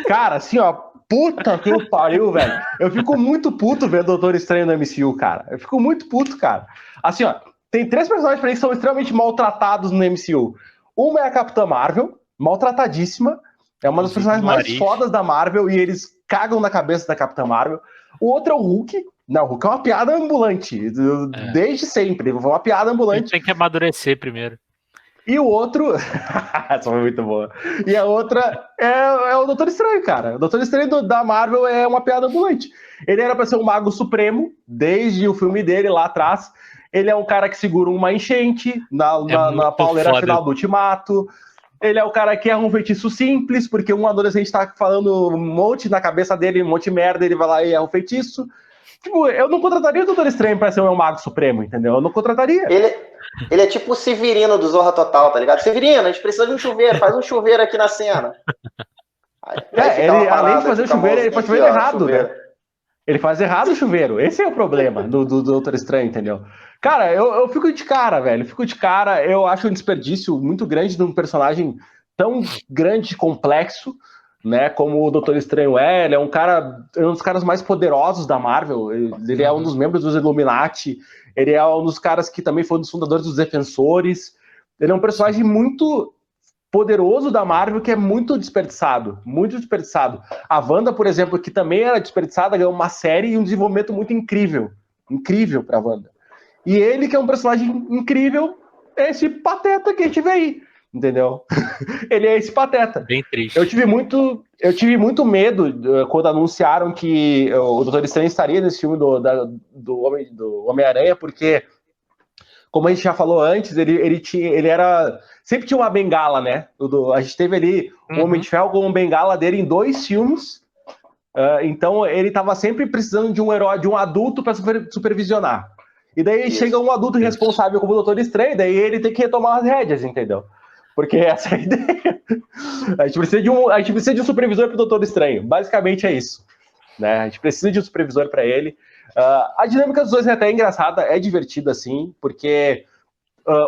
Cara, assim, ó. Puta que eu pariu, velho. Eu fico muito puto vendo o Doutor Estranho no MCU, cara. Eu fico muito puto, cara. Assim, ó. Tem 3 personagens pra mim que são extremamente maltratados no MCU. Uma é a Capitã Marvel, maltratadíssima. É uma das personagens mais fodas da Marvel e eles cagam na cabeça da Capitã Marvel. O outro é o Hulk, Não, o Hulk é uma piada ambulante. Desde sempre. Foi uma piada ambulante. Tem que amadurecer primeiro. E o outro. Essa foi muito boa. E a outra é o Doutor Estranho, cara. O Doutor Estranho da Marvel é uma piada ambulante. Ele era pra ser um mago supremo, desde o filme dele lá atrás. Ele é um cara que segura uma enchente na pauleira final do Ultimato. Ele é o cara que é um feitiço simples, porque um adolescente tá falando um monte na cabeça dele, um monte de merda, ele vai lá e é um feitiço. Tipo, eu não contrataria o Doutor Estranho pra ser um mago supremo, entendeu? Eu não contrataria. Ele é tipo o Severino do Zorra Total, tá ligado? Severino, a gente precisa de um chuveiro, faz um chuveiro aqui na cena. Ele, além de fazer o chuveiro, ele faz chuveiro errado, né? Ele faz errado o chuveiro. Esse é o problema do Doutor Estranho, entendeu? Cara, eu fico de cara, velho. Fico de cara. Eu acho um desperdício muito grande de um personagem tão grande e complexo, né? Como o Doutor Estranho é. Ele é um dos caras mais poderosos da Marvel. Ele é um dos membros dos Illuminati. Ele é um dos caras que também foi um dos fundadores dos Defensores. Ele é um personagem muito poderoso da Marvel que é muito desperdiçado. Muito desperdiçado. A Wanda, por exemplo, que também era desperdiçada, ganhou uma série e um desenvolvimento muito incrível. Incrível pra Wanda. E ele, que é um personagem incrível, é esse pateta que a gente vê aí. Entendeu? Ele é esse pateta. Bem triste. Eu tive muito medo quando anunciaram que o Doutor Estranho estaria nesse filme do Homem-Aranha, porque, como a gente já falou antes, ele era. Sempre tinha uma bengala, né? A gente teve ali o Homem de Ferro com uma bengala dele em 2 filmes. Então ele estava sempre precisando de um herói, de um adulto para supervisionar. E daí chega um adulto responsável como o Doutor Estranho, daí ele tem que retomar as rédeas, entendeu? Porque essa é a ideia. A gente precisa de um supervisor para o Doutor Estranho. Basicamente é isso. Né? A gente precisa de um supervisor para ele. A dinâmica dos dois é até engraçada, é divertida, assim, porque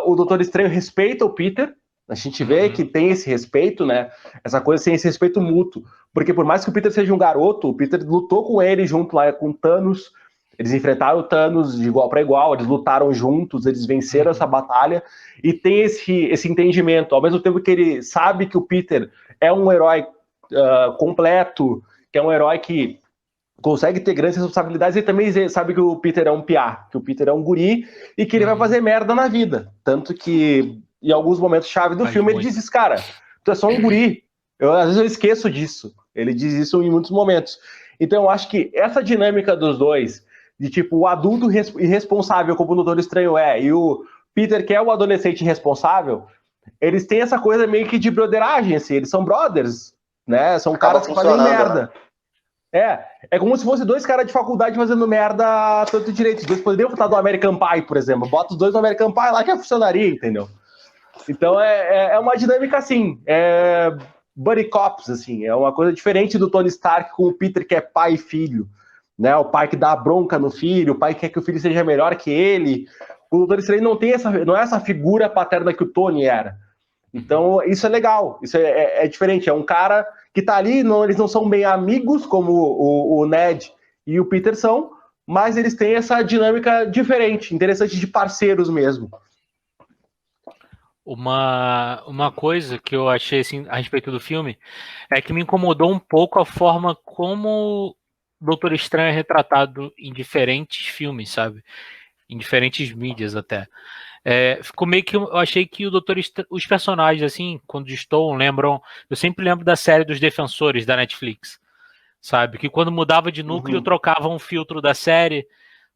o Doutor Estranho respeita o Peter. A gente vê que tem esse respeito, né? Essa coisa assim, esse respeito mútuo. Porque por mais que o Peter seja um garoto, o Peter lutou com ele junto lá com o Thanos. Eles enfrentaram o Thanos de igual para igual, eles lutaram juntos, eles venceram essa batalha, e tem esse entendimento, ao mesmo tempo que ele sabe que o Peter é um herói completo, que é um herói que consegue ter grandes responsabilidades, ele também sabe que o Peter é um piá, que o Peter é um guri, e que ele vai fazer merda na vida. Tanto que, em alguns momentos-chave do filme, ele diz isso, cara, tu é só um guri. Às vezes eu esqueço disso. Ele diz isso em muitos momentos. Então eu acho que essa dinâmica dos dois, de tipo, o adulto irresponsável como o Doutor Estranho e o Peter, que é o adolescente irresponsável, eles têm essa coisa meio que de broderagem, assim, eles são brothers, né? São caras que fazem merda. Né? É como se fosse 2 caras de faculdade fazendo merda tanto direito. Os dois poderiam estar do American Pie, por exemplo. Bota os dois no American Pie lá que funcionaria, entendeu? Então é uma dinâmica assim, buddy cops, assim, é uma coisa diferente do Tony Stark com o Peter, que é pai e filho. Né, o pai que dá bronca no filho, o pai que quer que o filho seja melhor que ele. O Doutor Estranho não é essa figura paterna que o Tony era. Então, isso é legal, isso é diferente. É um cara que tá ali, eles não são bem amigos, como o Ned e o Peter são, mas eles têm essa dinâmica diferente, interessante, de parceiros mesmo. Uma coisa que eu achei assim, a respeito do filme é que me incomodou um pouco a forma como Doutor Estranho é retratado em diferentes filmes, sabe? Em diferentes mídias até. Ficou meio que eu achei que os personagens, assim, quando estou, lembram. Eu sempre lembro da série dos Defensores da Netflix, sabe? Que quando mudava de núcleo, trocava um filtro da série,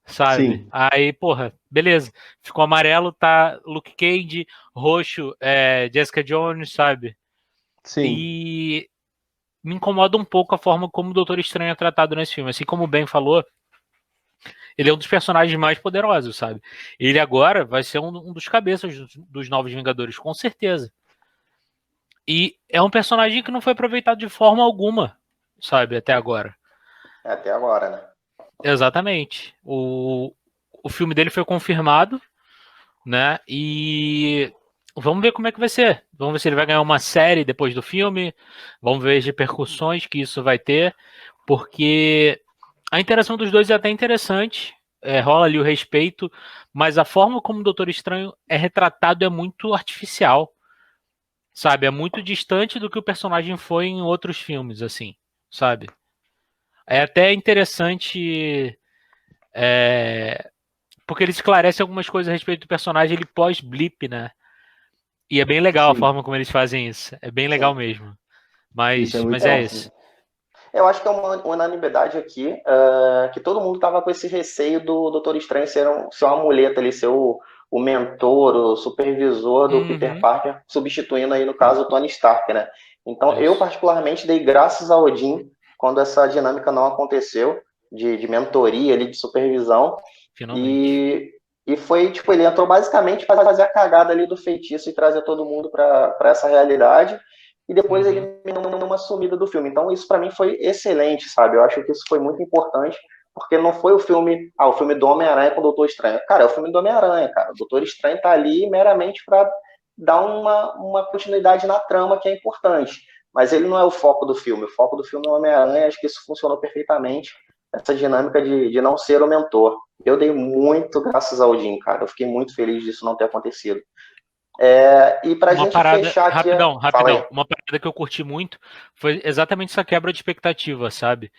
sabe? Sim. Aí, porra, beleza. Ficou amarelo, tá Luke Cage, roxo, Jessica Jones, sabe? Sim. E me incomoda um pouco a forma como o Doutor Estranho é tratado nesse filme. Assim como o Ben falou, ele é um dos personagens mais poderosos, sabe? Ele agora vai ser um dos cabeças dos Novos Vingadores, com certeza. E é um personagem que não foi aproveitado de forma alguma, sabe? Até agora. Até agora, né? Exatamente. O filme dele foi confirmado, né? E vamos ver como é que vai ser. Vamos ver se ele vai ganhar uma série depois do filme. Vamos ver as repercussões que isso vai ter. Porque a interação dos dois é até interessante. Rola ali o respeito. Mas a forma como o Doutor Estranho é retratado é muito artificial. Sabe? É muito distante do que o personagem foi em outros filmes, assim. Sabe? É até interessante Porque ele esclarece algumas coisas a respeito do personagem, ele pós-blip, né? E é bem legal a Sim, forma como eles fazem isso. É bem legal Sim. mesmo. isso é Mas muito é bom. isso. Eu acho que é uma unanimidade aqui, que todo mundo tava com esse receio do Doutor Estranho ser uma muleta ali, ser o mentor, o supervisor do Peter Uhum, Parker, substituindo aí, no caso, o Tony Stark, né? Então, eu isso. particularmente dei graças a Odin quando essa dinâmica não aconteceu, de mentoria ali, de supervisão, Finalmente. e foi, tipo, ele entrou basicamente para fazer a cagada ali do feitiço e trazer todo mundo para essa realidade, e depois ele Uhum. me deu uma sumida do filme. Então isso para mim foi excelente, sabe? Eu acho que isso foi muito importante, porque não foi o filme do Homem-Aranha com o Doutor Estranho. Cara, é o filme do Homem-Aranha, cara. O Doutor Estranho tá ali meramente para dar uma continuidade na trama que é importante. Mas ele não é o foco do filme. O foco do filme é o Homem-Aranha. Acho que isso funcionou perfeitamente, essa dinâmica de não ser o mentor. Eu dei muito graças ao Jim, cara. Eu fiquei muito feliz disso não ter acontecido. E pra Uma gente parada, fechar aqui. rapidão, Fala aí. rapidão. Uma parada que eu curti muito foi exatamente essa quebra de expectativa, sabe?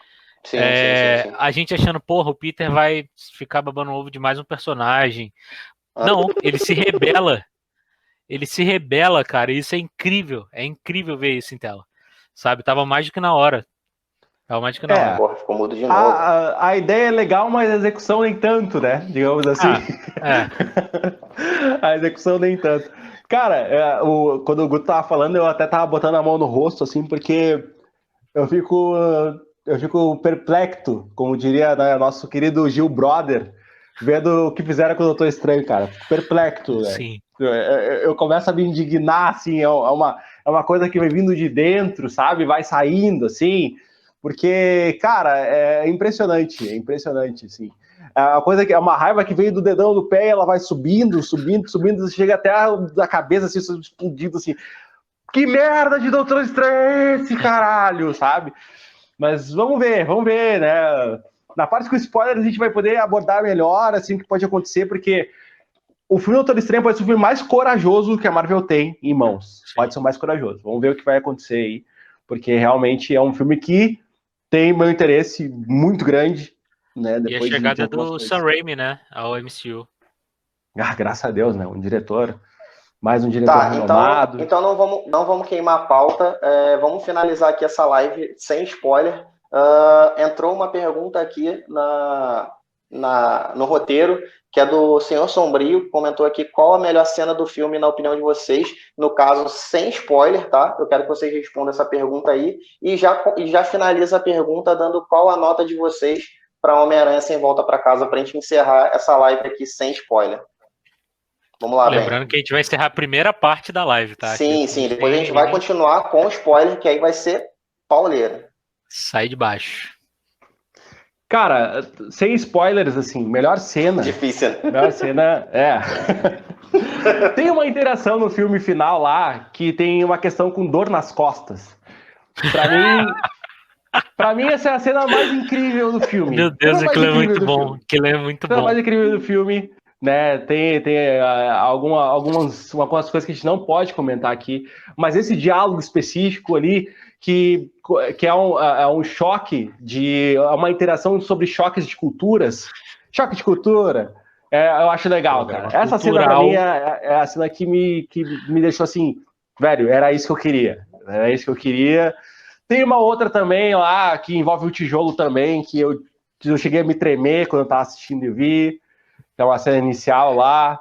Sim, sim, sim, sim. A gente achando, porra, o Peter vai ficar babando ovo de mais um personagem. Não, ele se rebela. Ele se rebela, cara. E isso é incrível. É incrível ver isso em tela. Sabe? Tava mais do que na hora. Tava mais do que na hora. Porra, ficou mudo de novo. A ideia é legal, mas a execução nem tanto, né? Digamos assim. Ah, é. A execução nem tanto. Cara, quando o Guto tava falando, eu até tava botando a mão no rosto, assim, porque eu fico, eu fico perplexo, como diria, né, nosso querido Gil Brother, vendo o que fizeram com o Doutor Estranho, cara. Fico perplexo, velho. Sim. Eu começo a me indignar, assim, é uma coisa que vai vindo de dentro, sabe? Vai saindo, assim, porque, cara, é impressionante, assim. É uma coisa que é uma raiva que veio do dedão do pé e ela vai subindo, subindo, subindo, chega até a cabeça, assim, explodindo, assim. Que merda de Doutor Estranho é esse, caralho, sabe? Mas vamos ver, né? Na parte com spoilers a gente vai poder abordar melhor, assim, o que pode acontecer, porque o filme Doutor Estranho pode ser o filme mais corajoso que a Marvel tem em mãos. Pode Sim. ser o mais corajoso. Vamos ver o que vai acontecer aí, porque realmente é um filme que tem meu interesse muito grande, né? E a Depois de chegada algumas do Sam coisas. Raimi, né? Ao MCU. Ah, graças a Deus, né? Mais um diretor Tá, então, renomado. não vamos queimar a pauta. Vamos finalizar aqui essa live sem spoiler. Entrou uma pergunta aqui no roteiro, que é do Senhor Sombrio, que comentou aqui qual a melhor cena do filme, na opinião de vocês. No caso, sem spoiler, tá? Eu quero que vocês respondam essa pergunta aí. E já finaliza a pergunta dando qual a nota de vocês para Homem-Aranha Sem Volta para Casa, para a gente encerrar essa live aqui sem spoiler. Vamos lá, Ben. Lembrando que a gente vai encerrar a primeira parte da live, tá? Sim, sim. Depois a gente vai continuar com spoiler, que aí vai ser pauleira. Sai de baixo. Cara, sem spoilers, assim, melhor cena. Difícil, né? Melhor cena, Tem uma interação no filme final lá que tem uma questão com dor nas costas. Pra mim essa é a cena mais incrível do filme. Meu Deus, aquilo é muito bom. Filme. Aquilo é muito A cena bom. mais incrível do filme, né? Tem algumas coisas que a gente não pode comentar aqui, mas esse diálogo específico ali que é um choque uma interação sobre choques de culturas. Choque de cultura. Eu acho legal, cara. Essa cena pra mim é a cena que me deixou assim, velho, era isso que eu queria. Era isso que eu queria. Tem uma outra também lá que envolve o tijolo também, que eu cheguei a me tremer quando eu tava assistindo e vi. É uma cena inicial lá.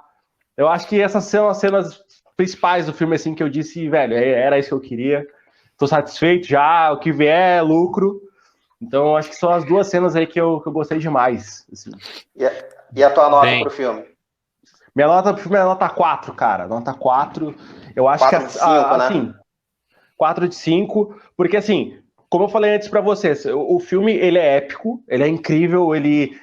Eu acho que essas são as cenas principais do filme, assim, que eu disse, velho, era isso que eu queria. Tô satisfeito já, o que vier é lucro. Então, acho que são as duas cenas aí que eu gostei demais. Assim. E a tua nota pro filme? Minha nota pro filme é nota 4, cara. Nota 4. Eu acho 4 de 5, assim, né? 4 de 5, porque assim, como eu falei antes pra vocês, o filme, ele é épico, ele é incrível, ele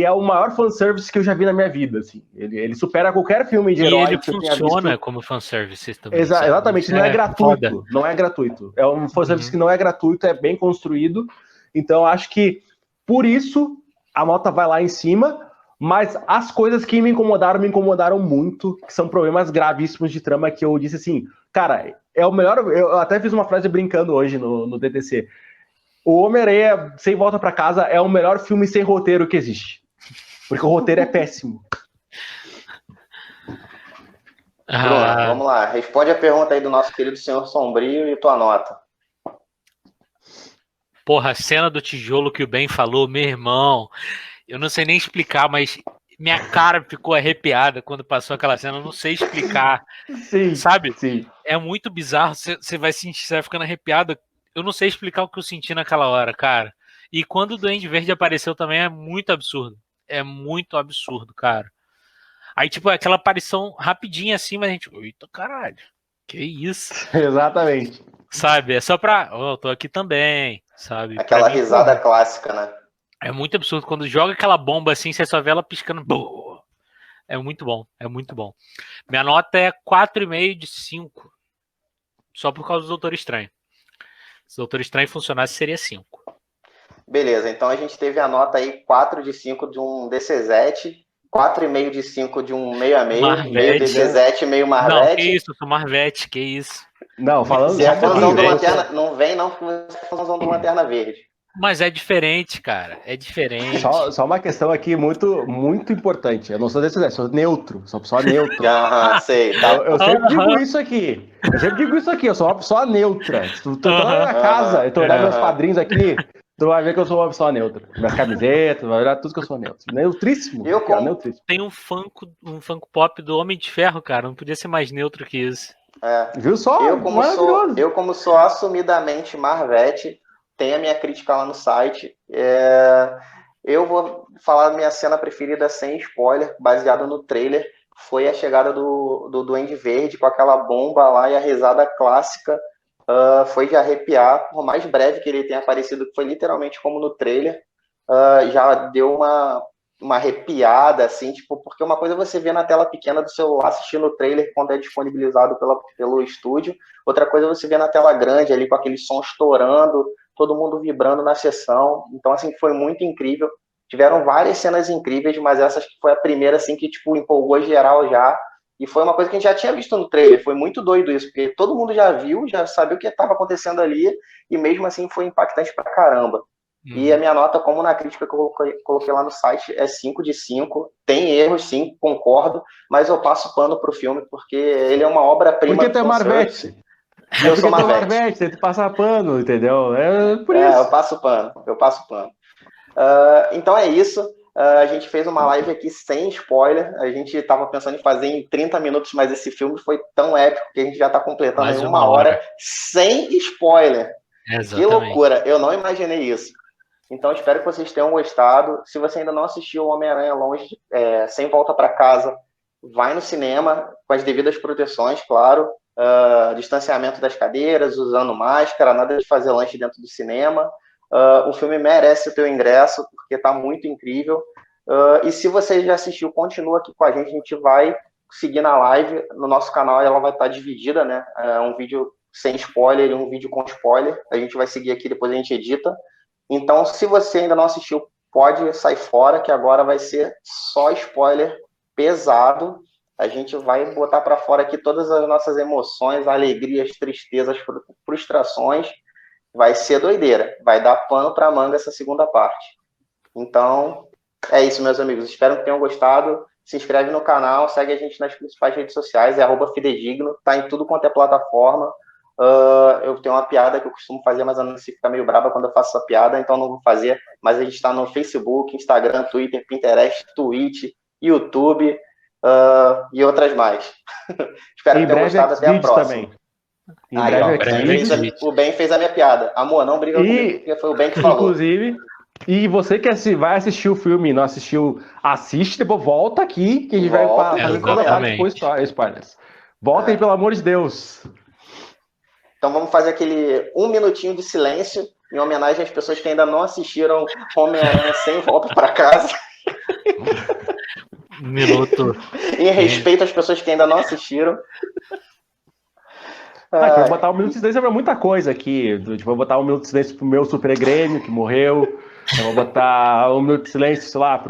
é o maior fanservice que eu já vi na minha vida, assim. Ele supera qualquer filme de herói ele que eu tenha visto. funciona como fanservice também. Exatamente, não é gratuito. Foda. Não é gratuito. É um fanservice que não é gratuito, é bem construído. Então, acho que, por isso, a nota vai lá em cima, mas as coisas que me incomodaram muito, que são problemas gravíssimos de trama, que eu disse assim, cara, é o melhor... Eu até fiz uma frase brincando hoje no DTC. O Homem-Aranha Sem Volta pra Casa é o melhor filme sem roteiro que existe. Porque o roteiro é péssimo. Bruno, vamos lá. Responde a pergunta aí do nosso querido Senhor Sombrio e tua nota. Porra, a cena do tijolo que o Ben falou, meu irmão, eu não sei nem explicar, mas minha cara ficou arrepiada quando passou aquela cena, eu não sei explicar. Sim, sabe? Sim. É muito bizarro, você vai ficando arrepiado. Eu não sei explicar o que eu senti naquela hora, cara. E quando o Duende Verde apareceu também é muito absurdo. É muito absurdo, cara. Aí, tipo, aquela aparição rapidinha assim, mas a gente... Eita, caralho. Que isso? Exatamente. Sabe? É só pra... eu tô aqui também, sabe? Aquela risada clássica, né? É muito absurdo. Quando joga aquela bomba assim, você só vê ela piscando. É muito bom, é muito bom. Minha nota é 4,5 de 5. Só por causa do Doutor Estranho. Se o Doutor Estranho funcionasse, seria 5. Beleza, então a gente teve a nota aí 4 de 5 de um DCZ, 4,5 de 5 de um meio a meio, meio DCZ, meio Marvete. Não, que isso, eu sou Marvete, que isso. Não, falando... Você é fãzão do Lanterna... Não vem não, porque você é fãzão do Lanterna Verde. Mas é diferente, cara. É diferente. Só uma questão aqui muito, muito importante. Eu não sou DCZ, sou neutro. Sou pessoa neutra. Sei, tá. Eu sempre digo isso aqui. Eu sou uma pessoa neutra. Se tu tá na minha casa, eu tô olhando meus padrinhos aqui, tu vai ver que eu sou uma pessoa neutra. Minhas camisetas, vai olhar tudo que eu sou neutro. Neutríssimo. Neutríssimo. Tem um Funko Pop do Homem de Ferro, cara. Não podia ser mais neutro que isso. Viu só? Eu como sou assumidamente Marvete, tem a minha crítica lá no site. Eu vou falar da minha cena preferida sem spoiler, baseada no trailer. Foi a chegada do Duende Verde com aquela bomba lá e a risada clássica. Foi de arrepiar, por mais breve que ele tenha aparecido, que foi literalmente como no trailer. Já deu uma arrepiada, assim, tipo, porque uma coisa é você vê na tela pequena do celular assistindo o trailer quando é disponibilizado pelo estúdio, outra coisa é você ver na tela grande ali com aquele som estourando, todo mundo vibrando na sessão. Então, assim, foi muito incrível. Tiveram várias cenas incríveis, mas essa acho que foi a primeira, assim, que, tipo, empolgou geral já. E foi uma coisa que a gente já tinha visto no trailer. Foi muito doido isso, porque todo mundo já viu, já sabia o que estava acontecendo ali, e mesmo assim foi impactante pra caramba. E a minha nota, como na crítica que eu coloquei lá no site, é 5 de 5. Tem erros, sim, concordo, mas eu passo pano pro filme, porque ele é uma obra-prima. Porque tu é Marvete. Eu sou Marvete, você passa pano, entendeu? É por isso. Eu passo pano. Então é isso. A gente fez uma live aqui sem spoiler. A gente estava pensando em fazer em 30 minutos, mas esse filme foi tão épico que a gente já está completando em uma hora sem spoiler. Exatamente. Que loucura, eu não imaginei isso. Então espero que vocês tenham gostado. Se você ainda não assistiu o Homem-Aranha Longe, Sem Volta para Casa, vai no cinema com as devidas proteções, claro. Distanciamento das cadeiras, usando máscara, nada de fazer lanche dentro do cinema. O filme merece o teu ingresso, porque está muito incrível. E se você já assistiu, continua aqui com a gente vai seguir na live. No nosso canal ela vai estar dividida, né? Um vídeo sem spoiler e um vídeo com spoiler. A gente vai seguir aqui, depois a gente edita. Então, se você ainda não assistiu, pode sair fora, que agora vai ser só spoiler pesado. A gente vai botar para fora aqui todas as nossas emoções, alegrias, tristezas, frustrações. Vai ser doideira. Vai dar pano para manga essa segunda parte. Então, é isso, meus amigos. Espero que tenham gostado. Se inscreve no canal, segue a gente nas principais redes sociais, @fidedigno, tá em tudo quanto é plataforma. Eu tenho uma piada que eu costumo fazer, mas a Nancy fica meio brava quando eu faço essa piada, então não vou fazer. Mas a gente está no Facebook, Instagram, Twitter, Pinterest, Twitch, YouTube e outras mais. Espero que tenham gostado. Até a próxima. Também. O Ben fez a minha piada. Amor, não briga comigo, porque foi o Ben que falou. Inclusive, e você que vai assistir o filme e não assistiu, assiste, depois volta aqui, que a gente vai fazer toda a parte com spoilers. Volta aí, pelo amor de Deus. Então vamos fazer aquele 1 minutinho de silêncio em homenagem às pessoas que ainda não assistiram Homem-Aranha Sem Volta para Casa. 1 minuto. Em respeito às pessoas que ainda não assistiram. Eu vou botar 1 minuto de silêncio para muita coisa aqui. Vou botar 1 minuto de silêncio pro meu Super Grêmio, que morreu. Eu vou botar 1 minuto de silêncio, sei lá,